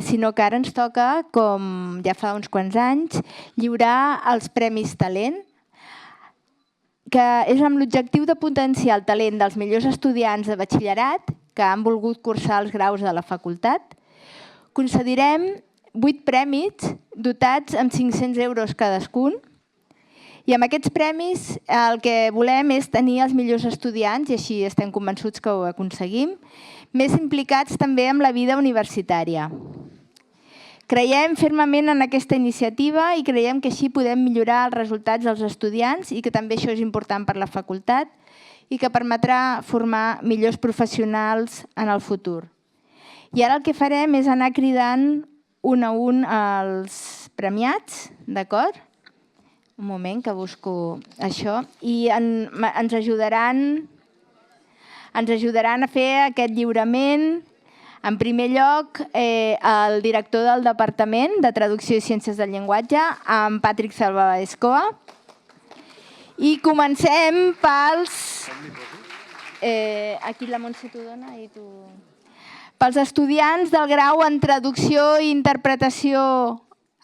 sinó que ara ens toca, com ja fa uns quants anys, lliurar els Premis Talent, que és amb l'objectiu de potenciar el talent dels millors estudiants de batxillerat que han volgut cursar els graus de la facultat. Concedirem 8 premis dotats amb 500 euros cadascun i amb aquests premis el que volem és tenir els millors estudiants, i així estem convençuts que ho aconseguim, més implicats també amb la vida universitària. Creiem fermament en aquesta iniciativa i creiem que així podem millorar els resultats dels estudiants i que també això és important per la facultat i que permetrà formar millors professionals en el futur. I ara el que farem és anar cridant un a un els premiats, d'acord? Un moment que busco això. I ens ajudaran a fer aquest lliurament. En primer lloc, el director del Departament de Traducció i Ciències del Llenguatge, en Patrick Salvaescoa. I comencem pels... Aquí la Montse t'ho dona i tu... Pels estudiants del grau en Traducció i Interpretació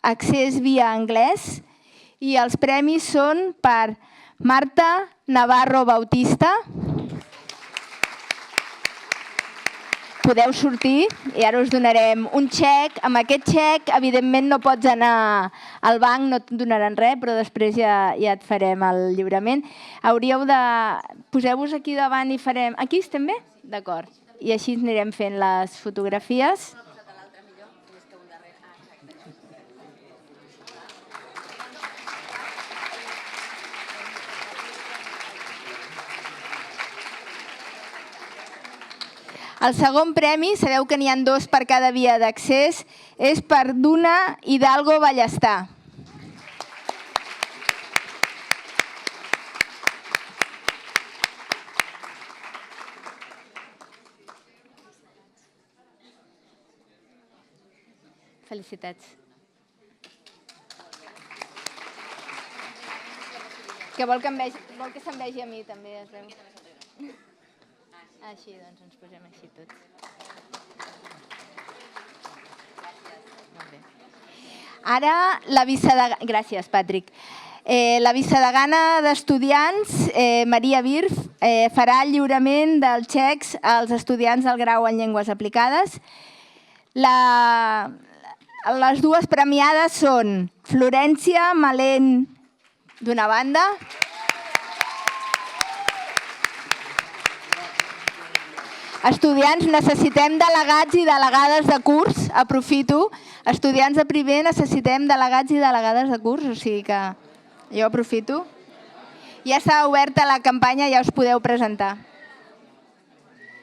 Accés via anglès. I els premis són per Marta Navarro Bautista. Podeu sortir i ara us donarem un xec. Amb aquest xec, evidentment, no pots anar al banc, no et donaran res, però després ja et farem el lliurament. Hauríeu de... Poseu-vos aquí davant i farem... Aquí estem bé? D'acord. I així anirem fent les fotografies. El segon premi, sabeu que n'hi ha 2 per cada via d'accés, és per Duna Hidalgo Ballester. Felicitats. Que vol que se'm vegi a mi també, es veu. Així, doncs ens posem així tots. Ara, la vicedegana... Gràcies, Patrick. La vicedegana d'estudiants, Maria Birf, farà el lliurament dels xecs als estudiants del grau en llengües aplicades. Les 2 premiades són Florència Malent, d'una banda, estudiants, necessitem delegats i delegades de curs, aprofito. Estudiants de primer necessitem delegats i delegades de curs, o sigui que jo aprofito. Ja està oberta la campanya, ja us podeu presentar.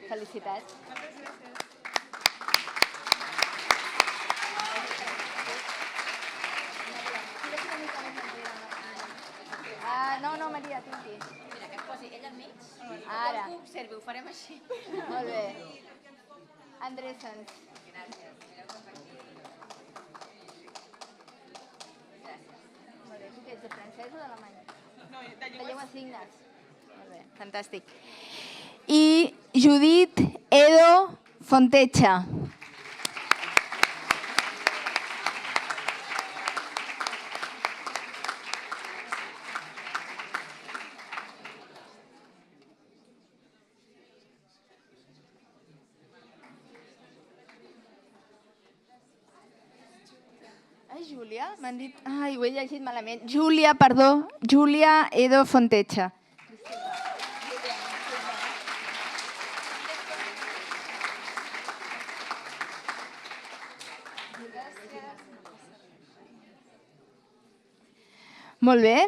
Felicitats. No, Maria, tu aquí. Mira, que es posi ell al mig. Ara. Que observi, ho farem així. Molt bé. Endreça'ns. Gràcies. Mireu cap aquí. Gràcies. Molt bé. Tu què ets, de francès o d'alemany? No, De llengües signes. Molt bé, fantàstic. I Judit Edo Fontecha. Júlia, m'han dit... Ai, ho he llegit malament. Júlia, perdó. Júlia Edo Fontecha. Molt bé.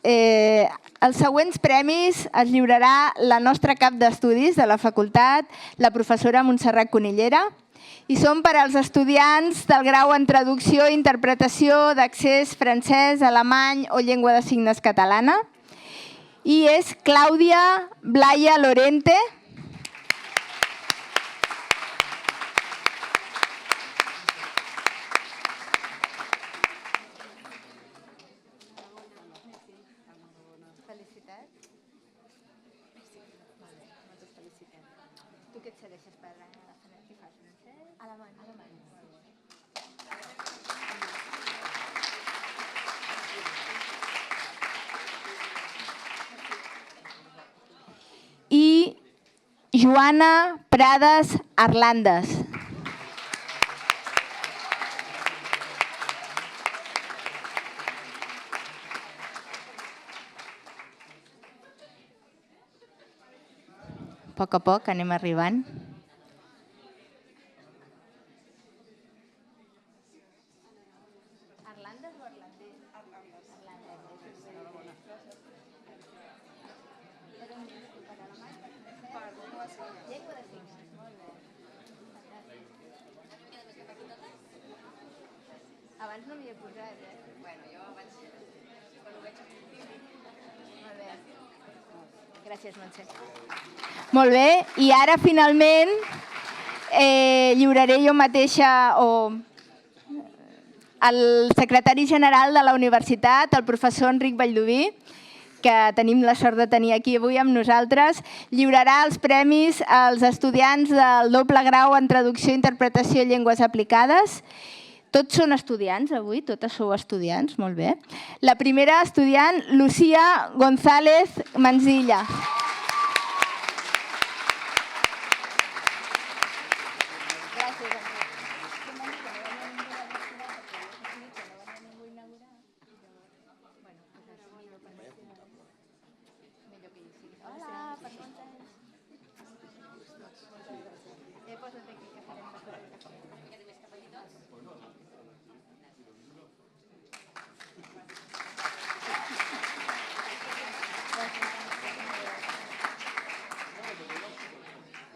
Els següents premis es lliurarà la nostra cap d'estudis de la facultat, la professora Montserrat Conillera, i són per als estudiants del grau en traducció i interpretació d'accés francès, alemany o llengua de signes catalana. I és Clàudia Blaya Lorente, i Joana Prades Arlandes. A poc anem arribant. Arlandes o Arlandès? Llengua de signes, molt bé. Abans no m'hi he posat, Bueno, jo abans, quan ho veig... Molt bé. Gràcies, Montse. Molt bé, i ara finalment lliuraré jo mateixa el secretari general de la universitat, el professor Enric Valldoví, que tenim la sort de tenir aquí avui amb nosaltres, lliurarà els premis als estudiants del doble grau en traducció i interpretació i llengües aplicades. Tots són estudiants avui, totes sou estudiants, molt bé. La primera estudiant, Lucía González Manzilla.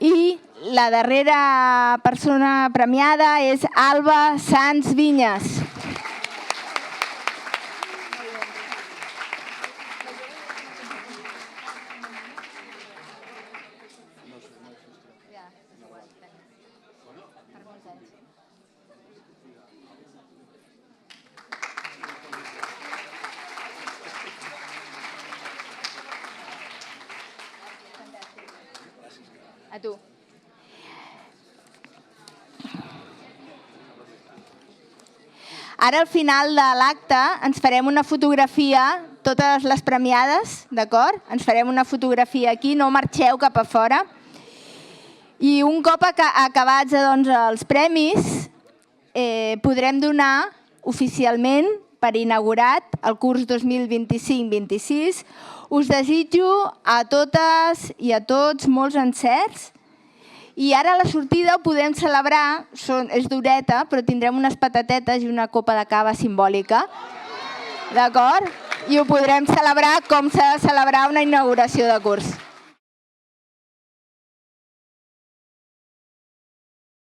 I la darrera persona premiada és Alba Sanz Vinyes. A tu. Ara al final de l'acte ens farem una fotografia, totes les premiades, d'acord? Ens farem una fotografia aquí, no marxeu cap a fora. I un cop acabats els premis, podrem donar oficialment per inaugurat el curs 2025-26. Us desitjo a totes i a tots molts encerts. I ara a la sortida ho podem celebrar, és dureta, però tindrem unes patatetes i una copa de cava simbòlica. D'acord? I ho podrem celebrar com s'ha de celebrar una inauguració de curs.